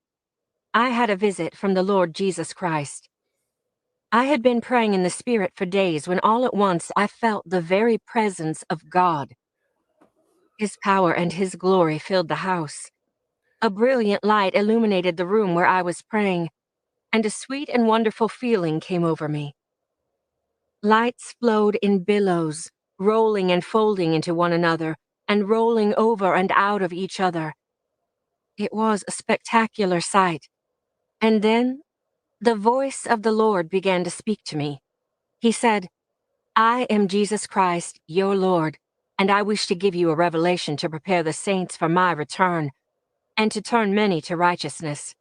I had a visit from the Lord Jesus Christ. I had been praying in the Spirit for days when all at once I felt the very presence of God. His power and His glory filled the house. A brilliant light illuminated the room where I was praying, and a sweet and wonderful feeling came over me. Lights flowed in billows, rolling and folding into one another, and rolling over and out of each other. It was a spectacular sight. And then, the voice of the Lord began to speak to me. He said, "I am Jesus Christ, your Lord, and I wish to give you a revelation to prepare the saints for my return, and to turn many to righteousness.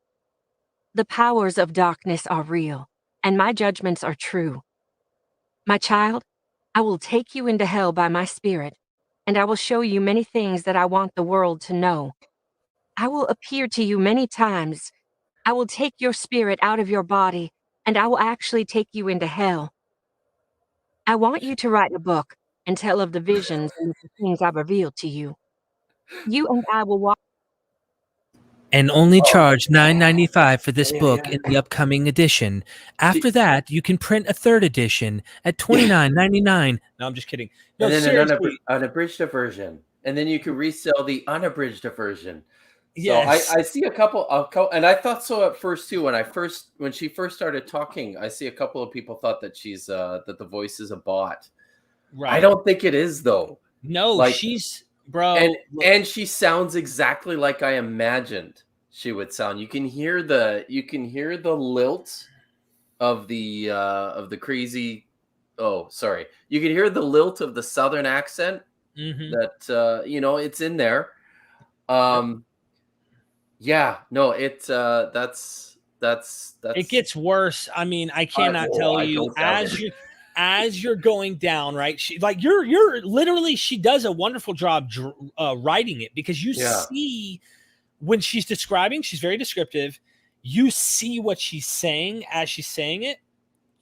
The powers of darkness are real, and my judgments are true. My child, I will take you into hell by my Spirit, and I will show you many things that I want the world to know. I will appear to you many times. I will take your spirit out of your body, and I will actually take you into hell. I want you to write a book and tell of the visions and the things I've revealed to you. You and I will walk." And only charge $9.95 for this book in the upcoming edition. After that, you can print a third edition at $29.99. No, I'm just kidding. No, and then seriously. an unabridged version, and then you can resell the unabridged version. Yes. So I see a couple, and I thought so at first too. When she first started talking, I see a couple of people thought that she's that the voice is a bot. Right. I don't think it is though. No, she's bro, and she sounds exactly like I imagined she would sound. You can hear the lilt of the crazy. Oh, sorry. You can hear the lilt of the Southern accent. That it's in there. Yeah, no, it that's it gets worse. I mean, I cannot tell you as you're going down, right? She you're literally, she does a wonderful job writing it, because you see when she's describing, she's very descriptive. You see what she's saying as she's saying it.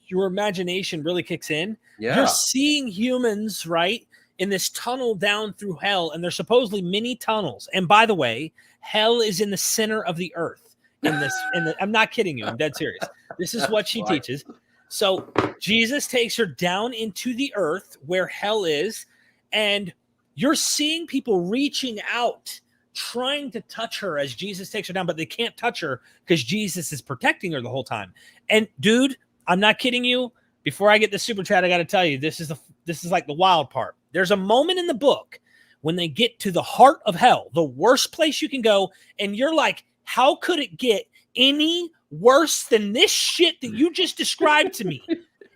Your imagination really kicks in. Yeah. You're seeing humans, right, in this tunnel down through hell, and there's supposedly many tunnels. And by the way, hell is in the center of the earth. I'm not kidding you. I'm dead serious. This is what she teaches. So Jesus takes her down into the earth where hell is, and you're seeing people reaching out, trying to touch her as Jesus takes her down, but they can't touch her because Jesus is protecting her the whole time. And dude, I'm not kidding you. Before I get the super chat, I got to tell you, this is like the wild part. There's a moment in the book when they get to the heart of hell, the worst place you can go, and you're like, how could it get any worse than this shit that you just described to me?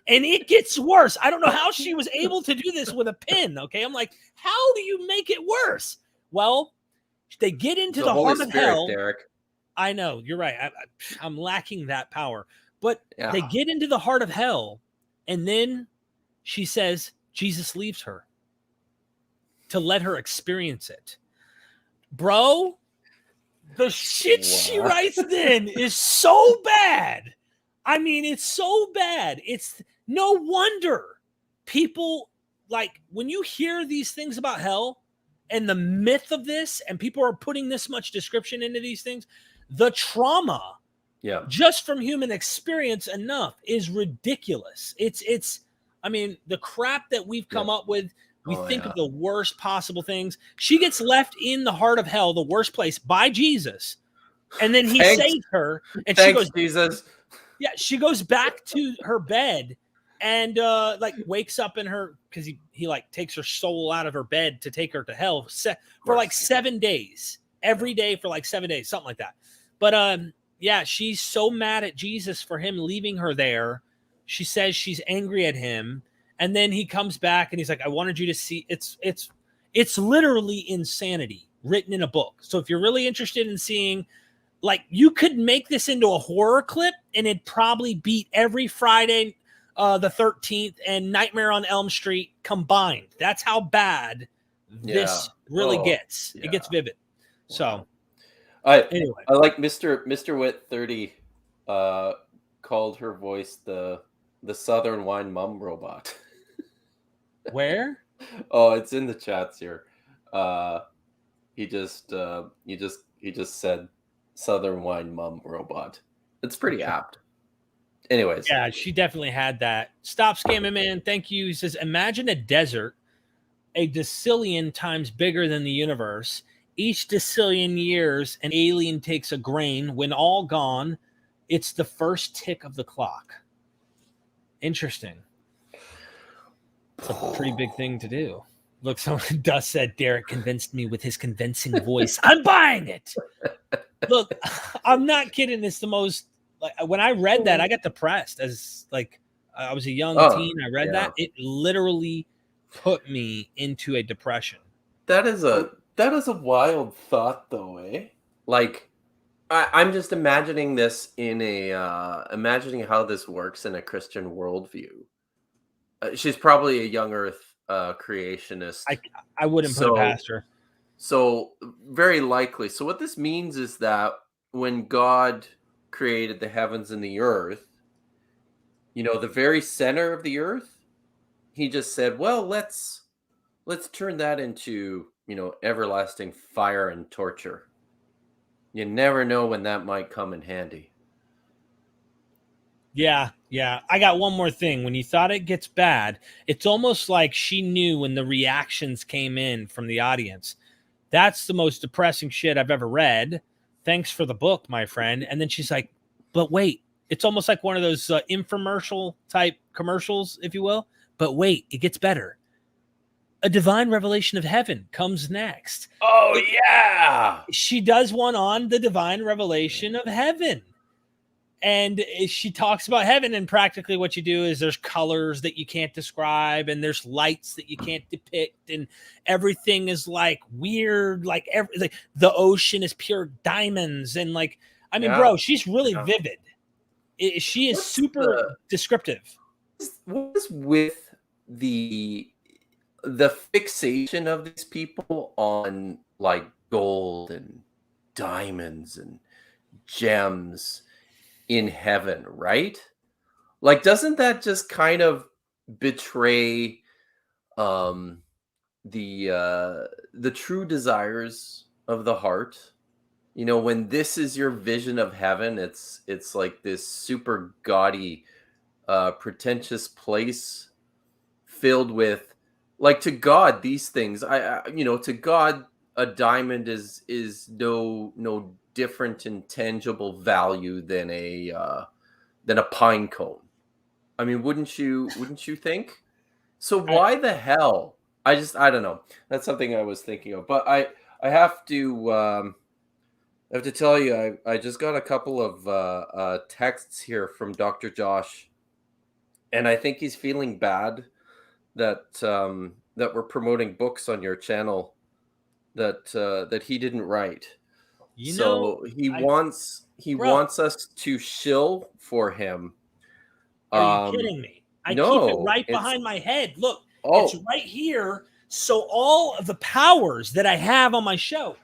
And it gets worse. I don't know how she was able to do this with a pen, okay? I'm like, how do you make it worse? Well, they get into the heart of hell. Derek. I know, you're right. I'm lacking that power. But they get into the heart of hell, and then she says Jesus leaves her to let her experience it. Bro, the shit she writes then is so bad. I mean, it's so bad. It's no wonder people like when you hear these things about hell and the myth of this, and people are putting this much description into these things, the trauma, just from human experience enough, is ridiculous. It's I mean, the crap that we've come up with, we think of the worst possible things. She gets left in the heart of hell, the worst place, by Jesus. And then he saves her. And she goes, Jesus. Yeah, she goes back to her bed and like wakes up in her, because he like takes her soul out of her bed to take her to hell for like 7 days. Every day for like 7 days, something like that. But yeah, she's so mad at Jesus for him leaving her there. She says she's angry at him. And then he comes back and he's like, I wanted you to see, it's literally insanity written in a book. So if you're really interested in seeing, like, you could make this into a horror clip and it'd probably beat every Friday the 13th and Nightmare on Elm Street combined. That's how bad this really gets. It gets vivid. So anyway, I like Mr. Wit 30 called her voice the Southern Wine Mum Robot. Where? Oh, it's in the chats here. He just said Southern Wine Mum Robot. It's pretty apt. Anyways. Yeah, she definitely had that. Stop scamming, man. Thank you. He says, imagine a desert, a decillion times bigger than the universe. Each decillion years, an alien takes a grain. When all gone, it's the first tick of the clock. Interesting. It's a pretty big thing to do. Look, someone Dust said, Derek convinced me with his convincing voice. I'm buying it. Look, I'm not kidding. It's the most, like, when I read that, I got depressed. As like I was a young teen. I read that. It literally put me into a depression. That is a wild thought, though, eh? Like, I'm just imagining this in imagining how this works in a Christian worldview. She's probably a young Earth creationist. I wouldn't put it past her. So very likely. So what this means is that when God created the heavens and the earth, the very center of the earth, he just said, well, let's turn that into, everlasting fire and torture. You never know when that might come in handy. Yeah. I got one more thing. When you thought it gets bad, it's almost like she knew when the reactions came in from the audience. That's the most depressing shit I've ever read. Thanks for the book, my friend. And then she's like, but wait, it's almost like one of those infomercial type commercials, if you will. But wait, it gets better. A divine revelation of heaven comes next. Oh, yeah. She does one on the divine revelation of heaven. And she talks about heaven, and practically what you do is there's colors that you can't describe, and there's lights that you can't depict, and everything is like weird, like the ocean is pure diamonds, and like, I mean, bro, she's really vivid. She is super descriptive. What is with the fixation of these people on like gold and diamonds and gems in heaven, right? Like, doesn't that just kind of betray the true desires of the heart? When this is your vision of heaven, it's like this super gaudy, pretentious place filled with, like, to God, these things. To God, a diamond is no different intangible value than a pine cone. I mean, wouldn't you think? So why the hell? I don't know. That's something I was thinking of. But I have to tell you, I just got a couple of texts here from Dr. Josh, and I think he's feeling bad that we're promoting books on your channel that he didn't write. He wants us to shill for him. Are you kidding me? I keep it right behind my head. Look, it's right here. So all of the powers that I have on my show,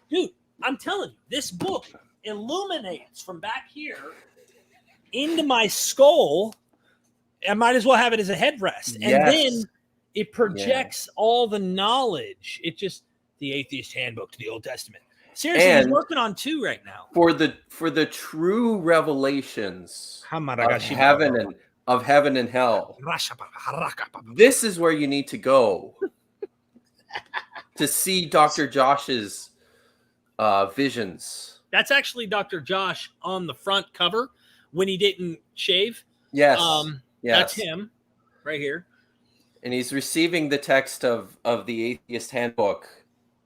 dude, I'm telling you, this book illuminates from back here into my skull. I might as well have it as a headrest. And then It projects all the knowledge. It just the Atheist Handbook to the Old Testament. Seriously, he's working on 2 right now. For the true revelations of heaven and hell. This is where you need to go to see Dr. Josh's visions. That's actually Dr. Josh on the front cover when he didn't shave. Yes. That's him right here. And he's receiving the text of the Atheist Handbook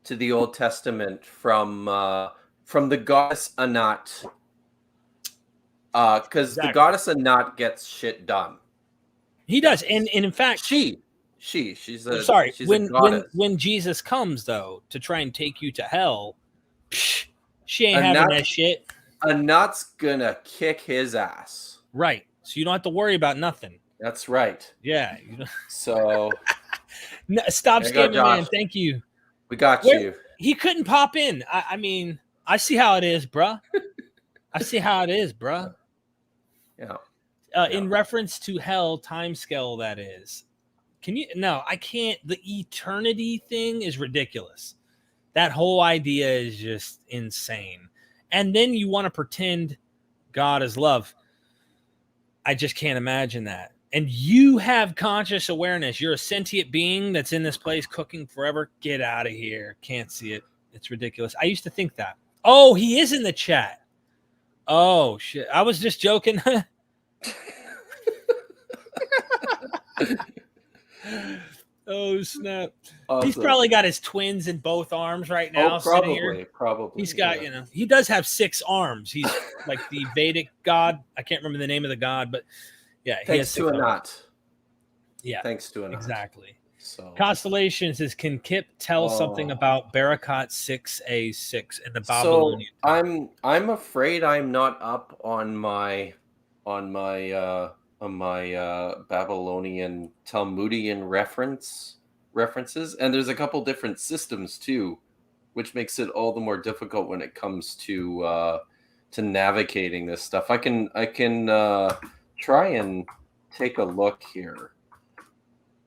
to the Old Testament from the goddess Anat. Because the goddess Anat gets shit done. He does. And in fact, she's a goddess. When Jesus comes though to try and take you to hell, she ain't having that shit. Anat's gonna kick his ass. Right. So you don't have to worry about nothing. That's right. Yeah. So no, stop scamming, man. Thank you. We got you. He couldn't pop in. I mean, I see how it is, bruh. Yeah. In reference to hell timescale, that is. Can you? No, I can't. The eternity thing is ridiculous. That whole idea is just insane. And then you want to pretend God is love. I just can't imagine that. And you have conscious awareness. You're a sentient being that's in this place cooking forever. Get out of here. Can't see it. It's ridiculous. I used to think that. Oh, he is in the chat. Oh, shit. I was just joking. Oh, snap. Awesome. He's probably got his twins in both arms right now. Probably. He's got, he does have 6 arms. He's like the Vedic god. I can't remember the name of the god, but yeah. Thanks to Anat. Yeah. Thanks to Anat. Exactly. So Constellation says, can Kip tell something about Barakat 6A6 in the Babylonian? So I'm afraid I'm not up on my Babylonian Talmudian references, and there's a couple different systems too, which makes it all the more difficult when it comes to navigating this stuff. I can try and take a look here.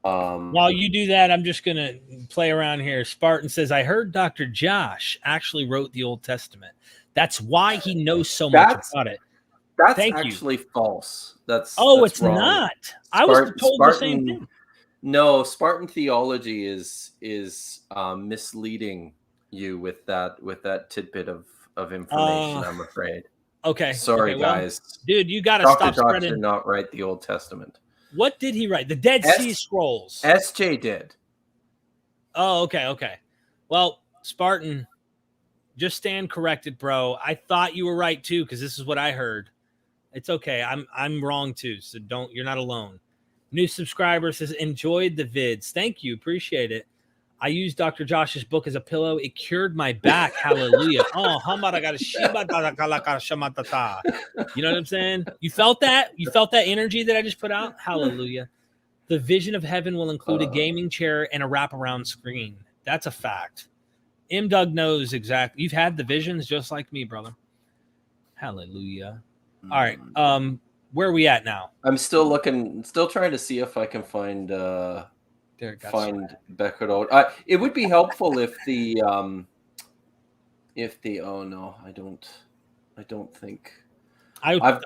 While you do that, I'm just going to play around here. Spartan says, I heard Dr. Josh actually wrote the Old Testament. That's why he knows so much about it. That's actually false. That's it's wrong. Not. I was told the same thing. No, Spartan theology is misleading you with that tidbit of information. I'm afraid. Okay. Sorry, guys. Dude, you got to stop spreading. Dr. Josh did not write the Old Testament. What did he write? The Dead Sea Scrolls. SJ did. Oh, okay. Well, Spartan, just stand corrected, bro. I thought you were right too, because this is what I heard. It's okay. I'm wrong too, so you're not alone. New subscriber says, enjoyed the vids. Thank you. Appreciate it. I used Dr. Josh's book as a pillow. It cured my back. Hallelujah. Oh, you know what I'm saying? You felt that? You felt that energy that I just put out? Hallelujah. The vision of heaven will include a gaming chair and a wraparound screen. That's a fact. M. Doug knows exactly. You've had the visions just like me, brother. Hallelujah. All right. Where are we at now? I'm still trying to see if I can find Becquerel. It would be helpful if the oh no, I don't think I've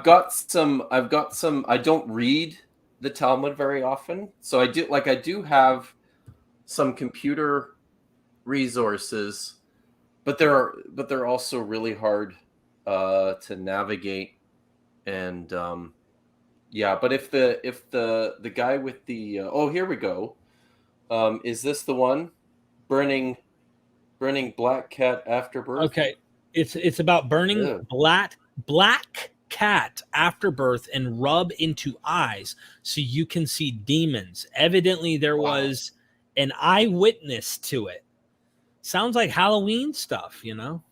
got some I don't read the Talmud very often, so I do have some computer resources, but they're also really hard to navigate, and but if the guy with the here we go, is this the one burning black cat after birth? Okay, it's about burning black cat after birth and rub into eyes so you can see demons. Evidently there was an eyewitness to it. Sounds like Halloween stuff,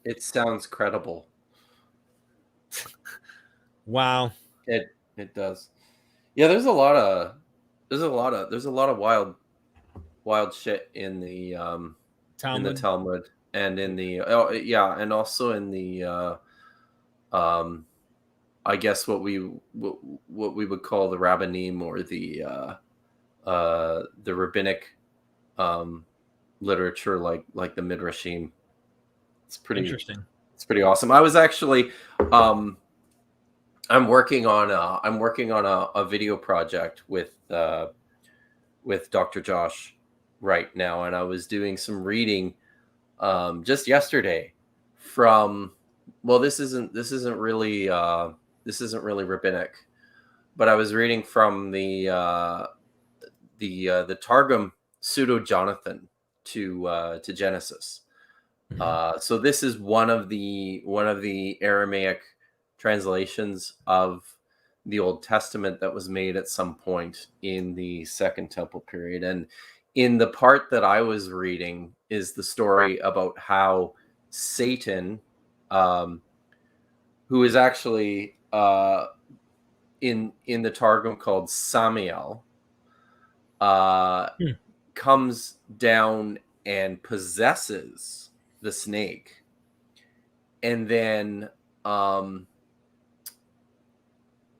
It sounds credible. Wow. It does. Yeah, there's a lot of wild shit in the Talmud. In the Talmud and in the and also in the I guess what we would call the Rabbanim, or the rabbinic literature, like the Midrashim. It's pretty interesting. It's pretty awesome. I was actually I'm working on a video project with Dr. Josh right now, and I was doing some reading just yesterday from, well, this isn't really rabbinic, but I was reading from the Targum Pseudo Jonathan to Genesis. So this is one of the Aramaic translations of the Old Testament that was made at some point in the Second Temple period. And in the part that I was reading is the story about how Satan, who is actually in the Targum called Samael, comes down and possesses the snake, and then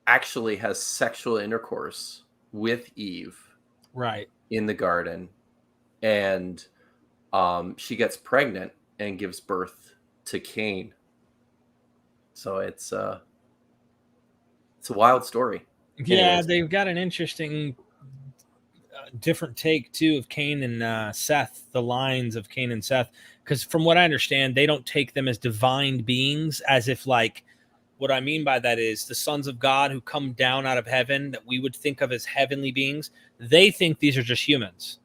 actually has sexual intercourse with Eve, right, in the garden, and she gets pregnant and gives birth to Cain. So it's a wild story. Yeah, Anyways. they've got an interesting different take too of Cain and Seth, the lines of Cain and Seth, because from what I understand, they don't take them as divine beings, as if, like, what I mean by that is the sons of God who come down out of heaven that we would think of as heavenly beings. They think these are just humans.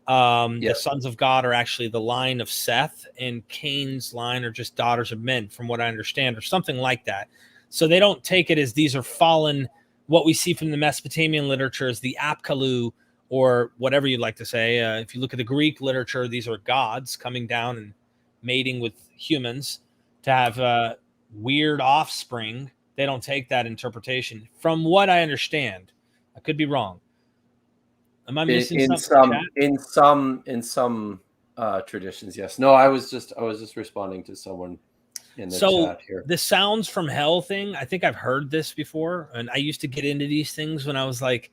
The sons of God are actually the line of Seth, and Cain's line are just daughters of men, from what I understand, or something like that. So they don't take it as these are fallen. What we see from the Mesopotamian literature is the Apkallu, or whatever you'd like to say. If you look at the Greek literature, these are gods coming down and mating with humans to have weird offspring. They don't take that interpretation, from what I understand. I could be wrong. Am I missing something? In some traditions, yes. No, I was just responding to someone in the chat here. The sounds from hell thing, I think I've heard this before, and I used to get into these things when I was like,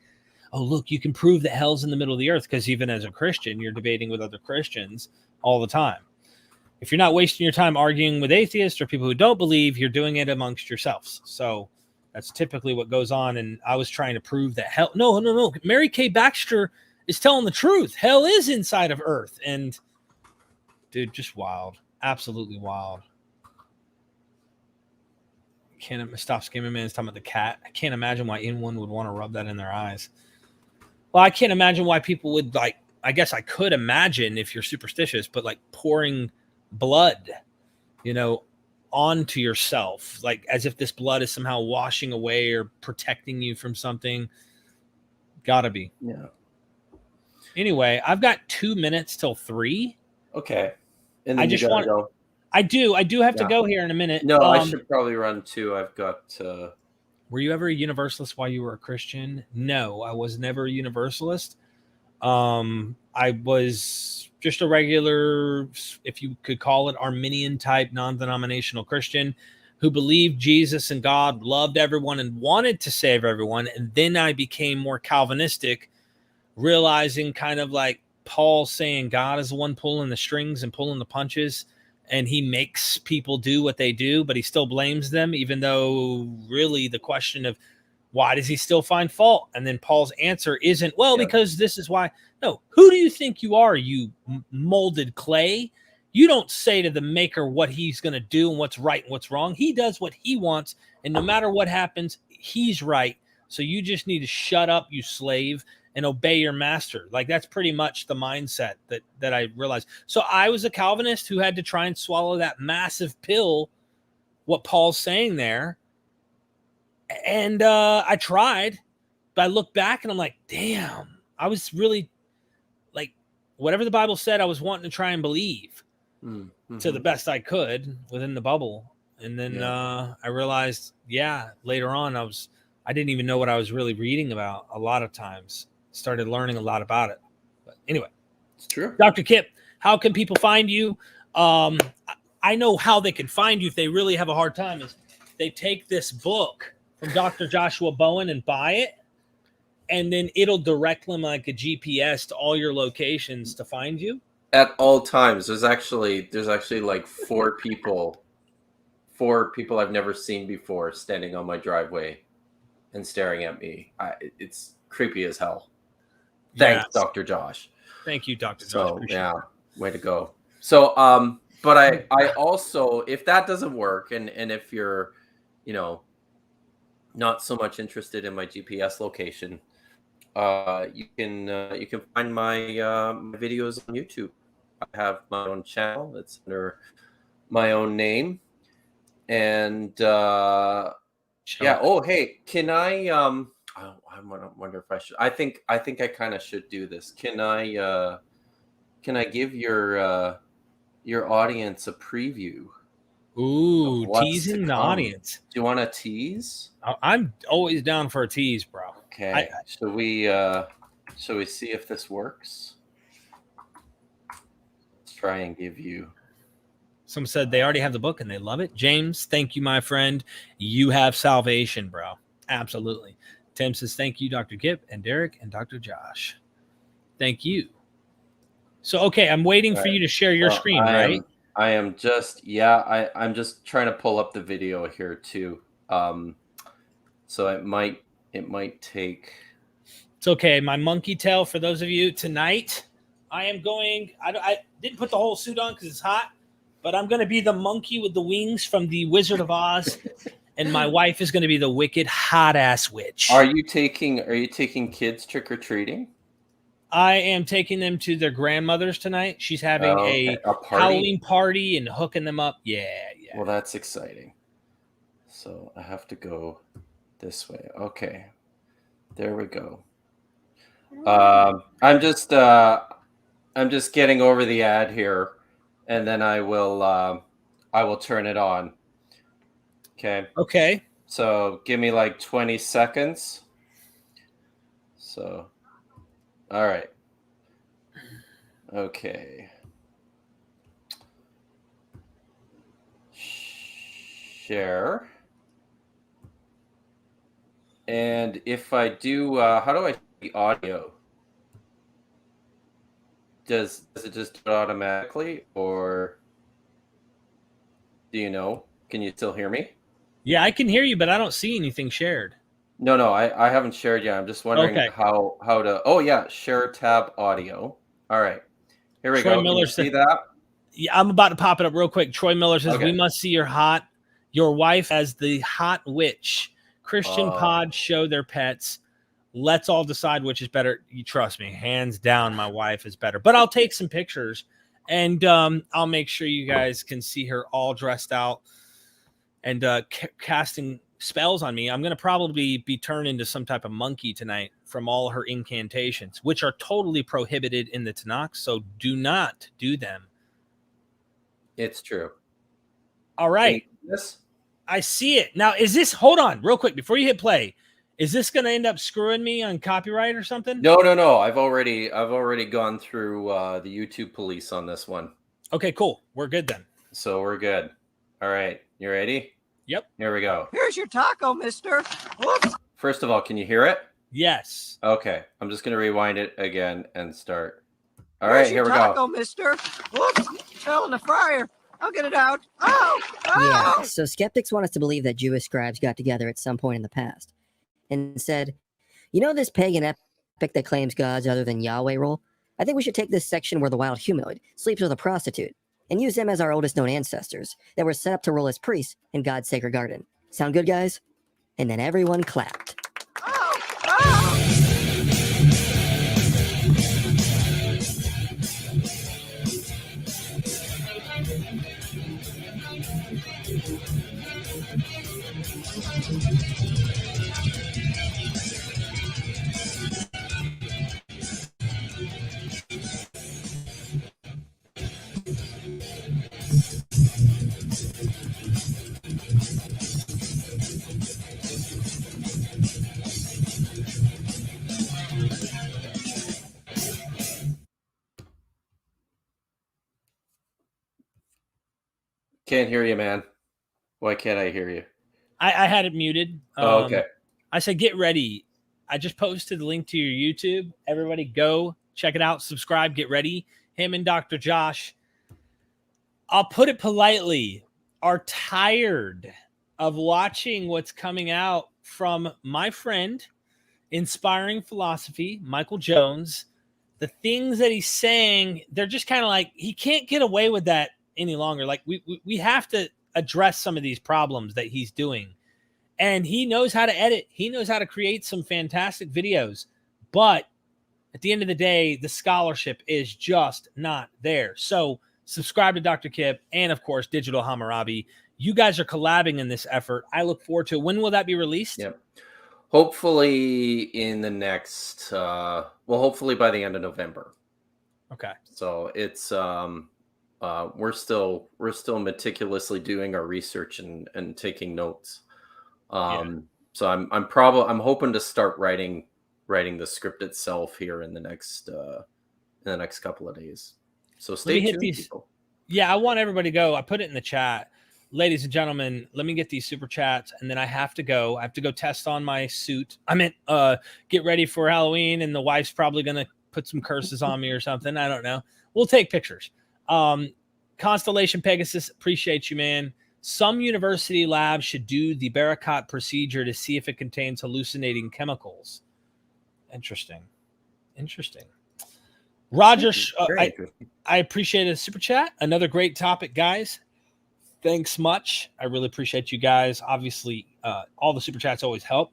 oh, look, you can prove that hell's in the middle of the earth, because even as a Christian, you're debating with other Christians all the time. If you're not wasting your time arguing with atheists or people who don't believe, you're doing it amongst yourselves. So that's typically what goes on. And I was trying to prove that hell, no. Mary Kay Baxter is telling the truth. Hell is inside of earth. And dude, just wild. Absolutely wild. Can't stop Scammer Man's talking about the cat. I can't imagine why anyone would want to rub that in their eyes. Well, I can't imagine why people would, like, I guess I could imagine if you're superstitious, but like pouring blood, onto yourself, like as if this blood is somehow washing away or protecting you from something. Gotta be. Yeah. Anyway, I've got 2 minutes till 3. Okay. And then I just want to go. I do have to go here in a minute. No, I should probably run too. I've got Were you ever a Universalist while you were a Christian? No, I was never a Universalist. I was just a regular, if you could call it, Arminian type, non-denominational Christian who believed Jesus and God loved everyone and wanted to save everyone. And then I became more Calvinistic, realizing kind of like Paul saying God is the one pulling the strings and pulling the punches, and he makes people do what they do, but he still blames them, even though really the question of why does he still find fault? And then Paul's answer isn't, well, because this is why. No, who do you think you are, you molded clay? You don't say to the maker what he's going to do and what's right and what's wrong. He does what he wants, and no matter what happens, he's right. So you just need to shut up, you slave, and obey your master. Like, that's pretty much the mindset that I realized. So I was a Calvinist who had to try and swallow that massive pill, what Paul's saying there. And I tried, but I look back and I'm like, damn, I was really like, whatever the Bible said, I was wanting to try and believe to the best I could within the bubble. And then I realized, later on, I didn't even know what I was really reading about a lot of times. Started learning a lot about it. But anyway, it's true. Dr. Kip, how can people find you? I know how they can find you if they really have a hard time is they take this book from Dr. Joshua Bowen and buy it. and then it'll direct them like a GPS to all your locations to find you? At all times. There's actually like four people I've never seen before standing on my driveway and staring at me. It's creepy as hell. Thanks, Yes. Dr. Josh. Thank you, Dr. Josh. So Appreciate yeah, it. way to go. So but I also, if that doesn't work, and if you're, not so much interested in my GPS location, you can find my my videos on YouTube. I have my own channel. It's under my own name, and yeah. Oh, hey, can I I wonder if I should. I think I kind of should do this. Can I give your audience a preview? Ooh, teasing the audience. Do you want to tease? I'm always down for a tease, bro. Okay. Should we see if this works? Let's try and give you. Some said they already have the book and they love it. James, thank you, my friend. You have salvation, bro. Absolutely. Tim says, thank you, Dr. Kip and Derek and Dr. Josh. Thank you. So, okay, I'm waiting for you to share your screen, right? I'm just trying to pull up the video here too. So it might take. It's okay. My monkey tail, for those of you tonight, I am going. I didn't put the whole suit on because it's hot, but I'm going to be the monkey with the wings from the Wizard of Oz, and my wife is going to be the wicked hot ass witch. Are you taking kids trick or treating? I am taking them to their grandmother's tonight. She's having a party? Halloween party and hooking them up. Yeah. Well, that's exciting. So I have to go this way. Okay, there we go. I'm just getting over the ad here, and then I will turn it on. Okay. Okay. So give me like 20 seconds. So, all right. Okay. Share. And if I do, how do I do the audio? Does it just do it automatically, or do you know? Can you still hear me? Yeah, I can hear you, but I don't see anything shared. No, I haven't shared yet. I'm just wondering how to. Oh yeah, share tab audio. All right, here we go. Miller, can you see that? Yeah, I'm about to pop it up real quick. Troy Miller says, we must see your wife as the hot witch. Christian pods show their pets. Let's all decide which is better. You trust me, hands down, my wife is better. But I'll take some pictures, and I'll make sure you guys can see her all dressed out and casting spells on me. I'm going to probably be turned into some type of monkey tonight from all her incantations, which are totally prohibited in the Tanakh. So do not do them. It's true. All right. I see it. Now, hold on real quick before you hit play. Is this going to end up screwing me on copyright or something? No. I've already gone through the YouTube police on this one. Okay, cool. We're good then. So we're good. All right. You ready? Yep. Here we go. Here's your taco, mister. Whoops. First of all, can you hear it? Yes. Okay. I'm just going to rewind it again and start. All right, here we go. Taco, mister. Whoops. Fell in the fryer. I'll get it out. Oh! Yeah, so skeptics want us to believe that Jewish scribes got together at some point in the past and said, you know this pagan epic that claims gods other than Yahweh rule? I think we should take this section where the wild humanoid sleeps with a prostitute and use them as our oldest known ancestors that were set up to rule as priests in God's sacred garden. Sound good, guys? And then everyone clapped. Can't hear you, man. Why can't I hear you? I had it muted. Okay. I said, get ready. I just posted the link to your YouTube. Everybody go check it out, subscribe, get ready. Him and Dr. Josh, I'll put it politely, are tired of watching what's coming out from my friend, Inspiring Philosophy, Michael Jones. The things that he's saying, they're just kind of like, he can't get away with that any longer. Like we have to address some of these problems that he's doing. And he knows how to edit. He knows how to create some fantastic videos. But at the end of the day, the scholarship is just not there. So subscribe to Dr. Kip and, of course, Digital Hammurabi. You guys are collabing in this effort. I look forward to it. When will that be released? Yep. Hopefully in the next, hopefully by the end of November. Okay. So it's, we're still meticulously doing our research and taking notes. So I'm hoping to start writing the script itself here in the next couple of days. So stay tuned, people. Yeah, I want everybody to go. I put it in the chat. Ladies and gentlemen, let me get these super chats, and then I have to go. I have to go test on my suit. I meant get ready for Halloween, and the wife's probably going to put some curses on me or something. I don't know. We'll take pictures. Constellation Pegasus, appreciate you, man. Some university labs should do the Barakat procedure to see if it contains hallucinating chemicals. Interesting. Roger, I appreciate a super chat. Another great topic, guys. Thanks much. I really appreciate you guys. Obviously, all the super chats always help.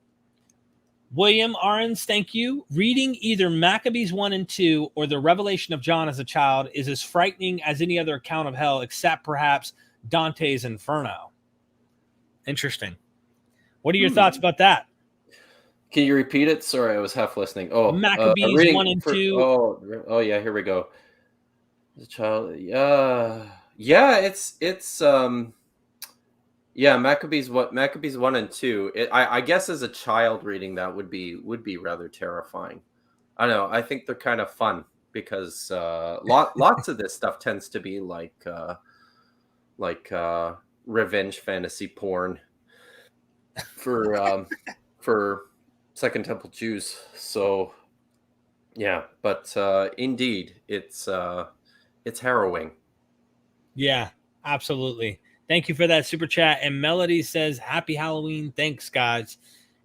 William Arens, thank you. Reading either Maccabees 1 and 2 or the Revelation of John as a child is as frightening as any other account of hell, except perhaps Dante's Inferno. Interesting. What are your thoughts about that? Can you repeat it? Sorry, I was half listening. Oh, Maccabees 1 and 2. Oh yeah, here we go. The child, Maccabees 1 and 2. I guess as a child reading that would be rather terrifying. I don't know. I think they're kind of fun because lots of this stuff tends to be like revenge fantasy porn for Second Temple Jews. So yeah, but indeed it's harrowing. Yeah, absolutely. Thank you for that super chat. And Melody says, happy Halloween. Thanks, guys.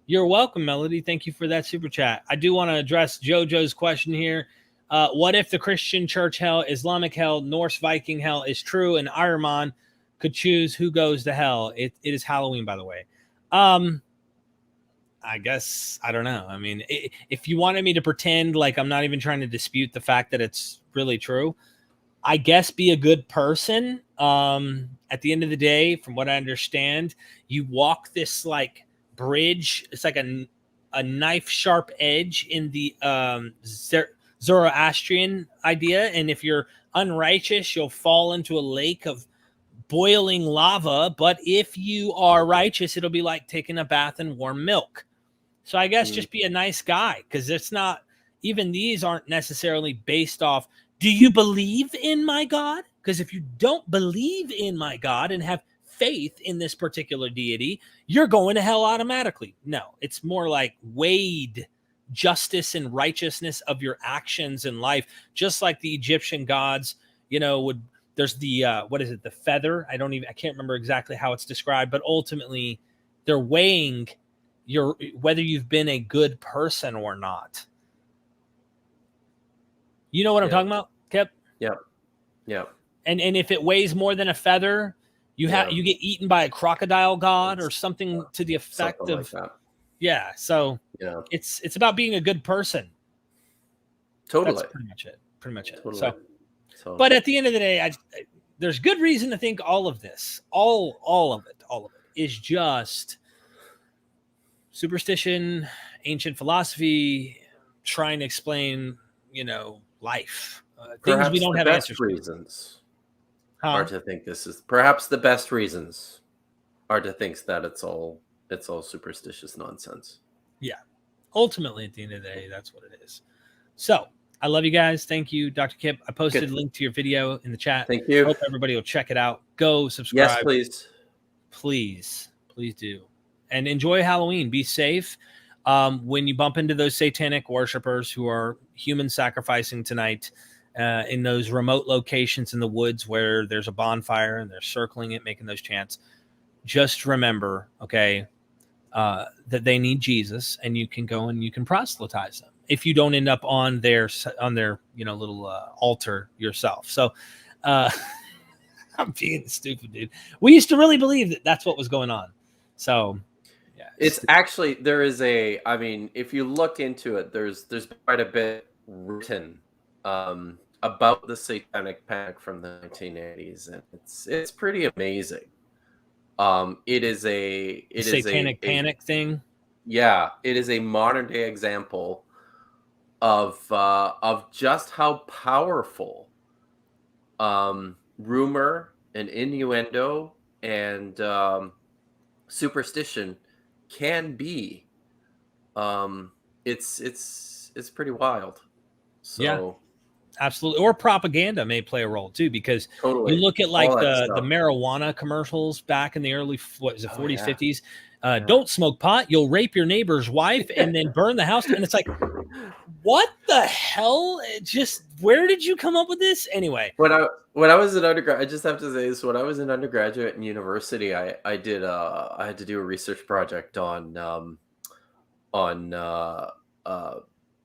You're welcome, Melody. Thank you for that super chat. I do want to address JoJo's question here. What if the Christian church hell, Islamic hell, Norse Viking hell is true and Ironman could choose who goes to hell? It is Halloween, by the way. I guess, I don't know. I mean, if you wanted me to pretend like I'm not even trying to dispute the fact that it's really true, I guess be a good person. At the end of the day, from what I understand, you walk this like bridge. It's like a knife sharp edge in the Zoroastrian idea. And if you're unrighteous, you'll fall into a lake of boiling lava. But if you are righteous, it'll be like taking a bath in warm milk. So I guess just be a nice guy, because it's not, even these aren't necessarily based off, do you believe in my God? Because if you don't believe in my God and have faith in this particular deity, you're going to hell automatically. No, it's more like weighed justice and righteousness of your actions in life, just like the Egyptian gods, there's the, the feather. I can't remember exactly how it's described, but ultimately they're weighing whether you've been a good person or not. You know what I'm talking about, Kip? Yeah. And if it weighs more than a feather, you get eaten by a crocodile god or something to the effect of like that. Yeah. So it's about being a good person. Totally. That's pretty much it. Totally. So, but at the end of the day, there's good reason to think all of this, all of it is just superstition, ancient philosophy, trying to explain, life. Things we don't have answers reasons are to think this is perhaps the best reasons are to think that it's all superstitious nonsense. Yeah. Ultimately, at the end of the day, that's what it is. So I love you guys. Thank you, Dr. Kip. I posted a link to your video in the chat. Thank you. Hope everybody will check it out. Go subscribe. Yes, please. Please do. And enjoy Halloween. Be safe. when you bump into those satanic worshipers who are human sacrificing tonight in those remote locations in the woods where there's a bonfire and they're circling it, making those chants, just remember, okay, that they need Jesus, and you can go and you can proselytize them if you don't end up on their little altar yourself. So I'm being stupid, dude. We used to really believe that that's what was going on. So yeah, it's actually, there is if you look into it, there's quite a bit written about the Satanic Panic from the 1980s, and it's pretty amazing. It is a Satanic Panic thing. Yeah, it is a modern day example of just how powerful rumor and innuendo and superstition can be. It's pretty wild. So yeah, absolutely. Or propaganda may play a role too, because totally. You look at like the marijuana commercials back in the early 40s, 50s. Don't smoke pot, you'll rape your neighbor's wife and then burn the house. And it's like, what the hell? Where did you come up with this? Anyway, when I was an undergrad, I just have to say this. When I was an undergraduate in university, I had to do a research project on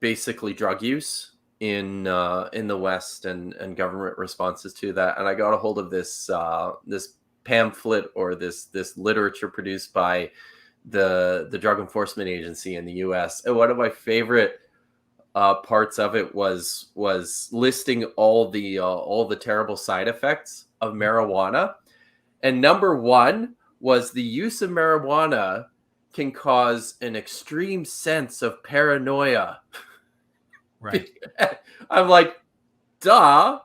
basically drug use in the West and government responses to that. And I got a hold of this pamphlet or this literature produced by the Drug Enforcement Agency in the U.S. And one of my favorite parts of it was listing all the terrible side effects of marijuana. And number one was the use of marijuana can cause an extreme sense of paranoia. Right. I'm like, duh,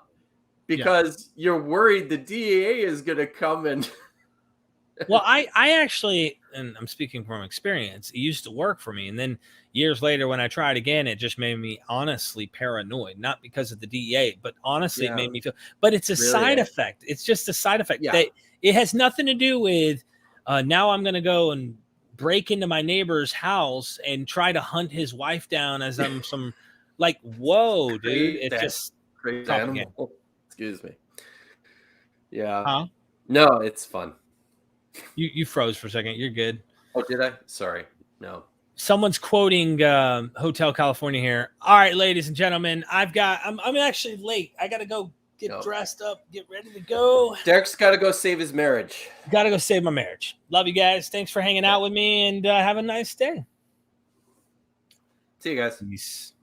because you're worried the DEA is going to come and. Well, I actually, and I'm speaking from experience, it used to work for me. And then years later, when I tried again, it just made me honestly paranoid, not because of the DEA, but honestly, it made me feel, but it's a side effect. It's just a side effect. Yeah. It has nothing to do with, now I'm going to go and break into my neighbor's house and try to hunt his wife down as I'm some, like, whoa, dude. It's just crazy animal. Excuse me. Yeah. Huh? No, it's fun. You froze for a second. You're good. Oh, did I? Sorry. No. Someone's quoting Hotel California here. All right, ladies and gentlemen, I'm actually late. I got to go get dressed up, get ready to go. Derek's got to go save his marriage. Got to go save my marriage. Love you guys. Thanks for hanging out with me, and have a nice day. See you guys. Peace.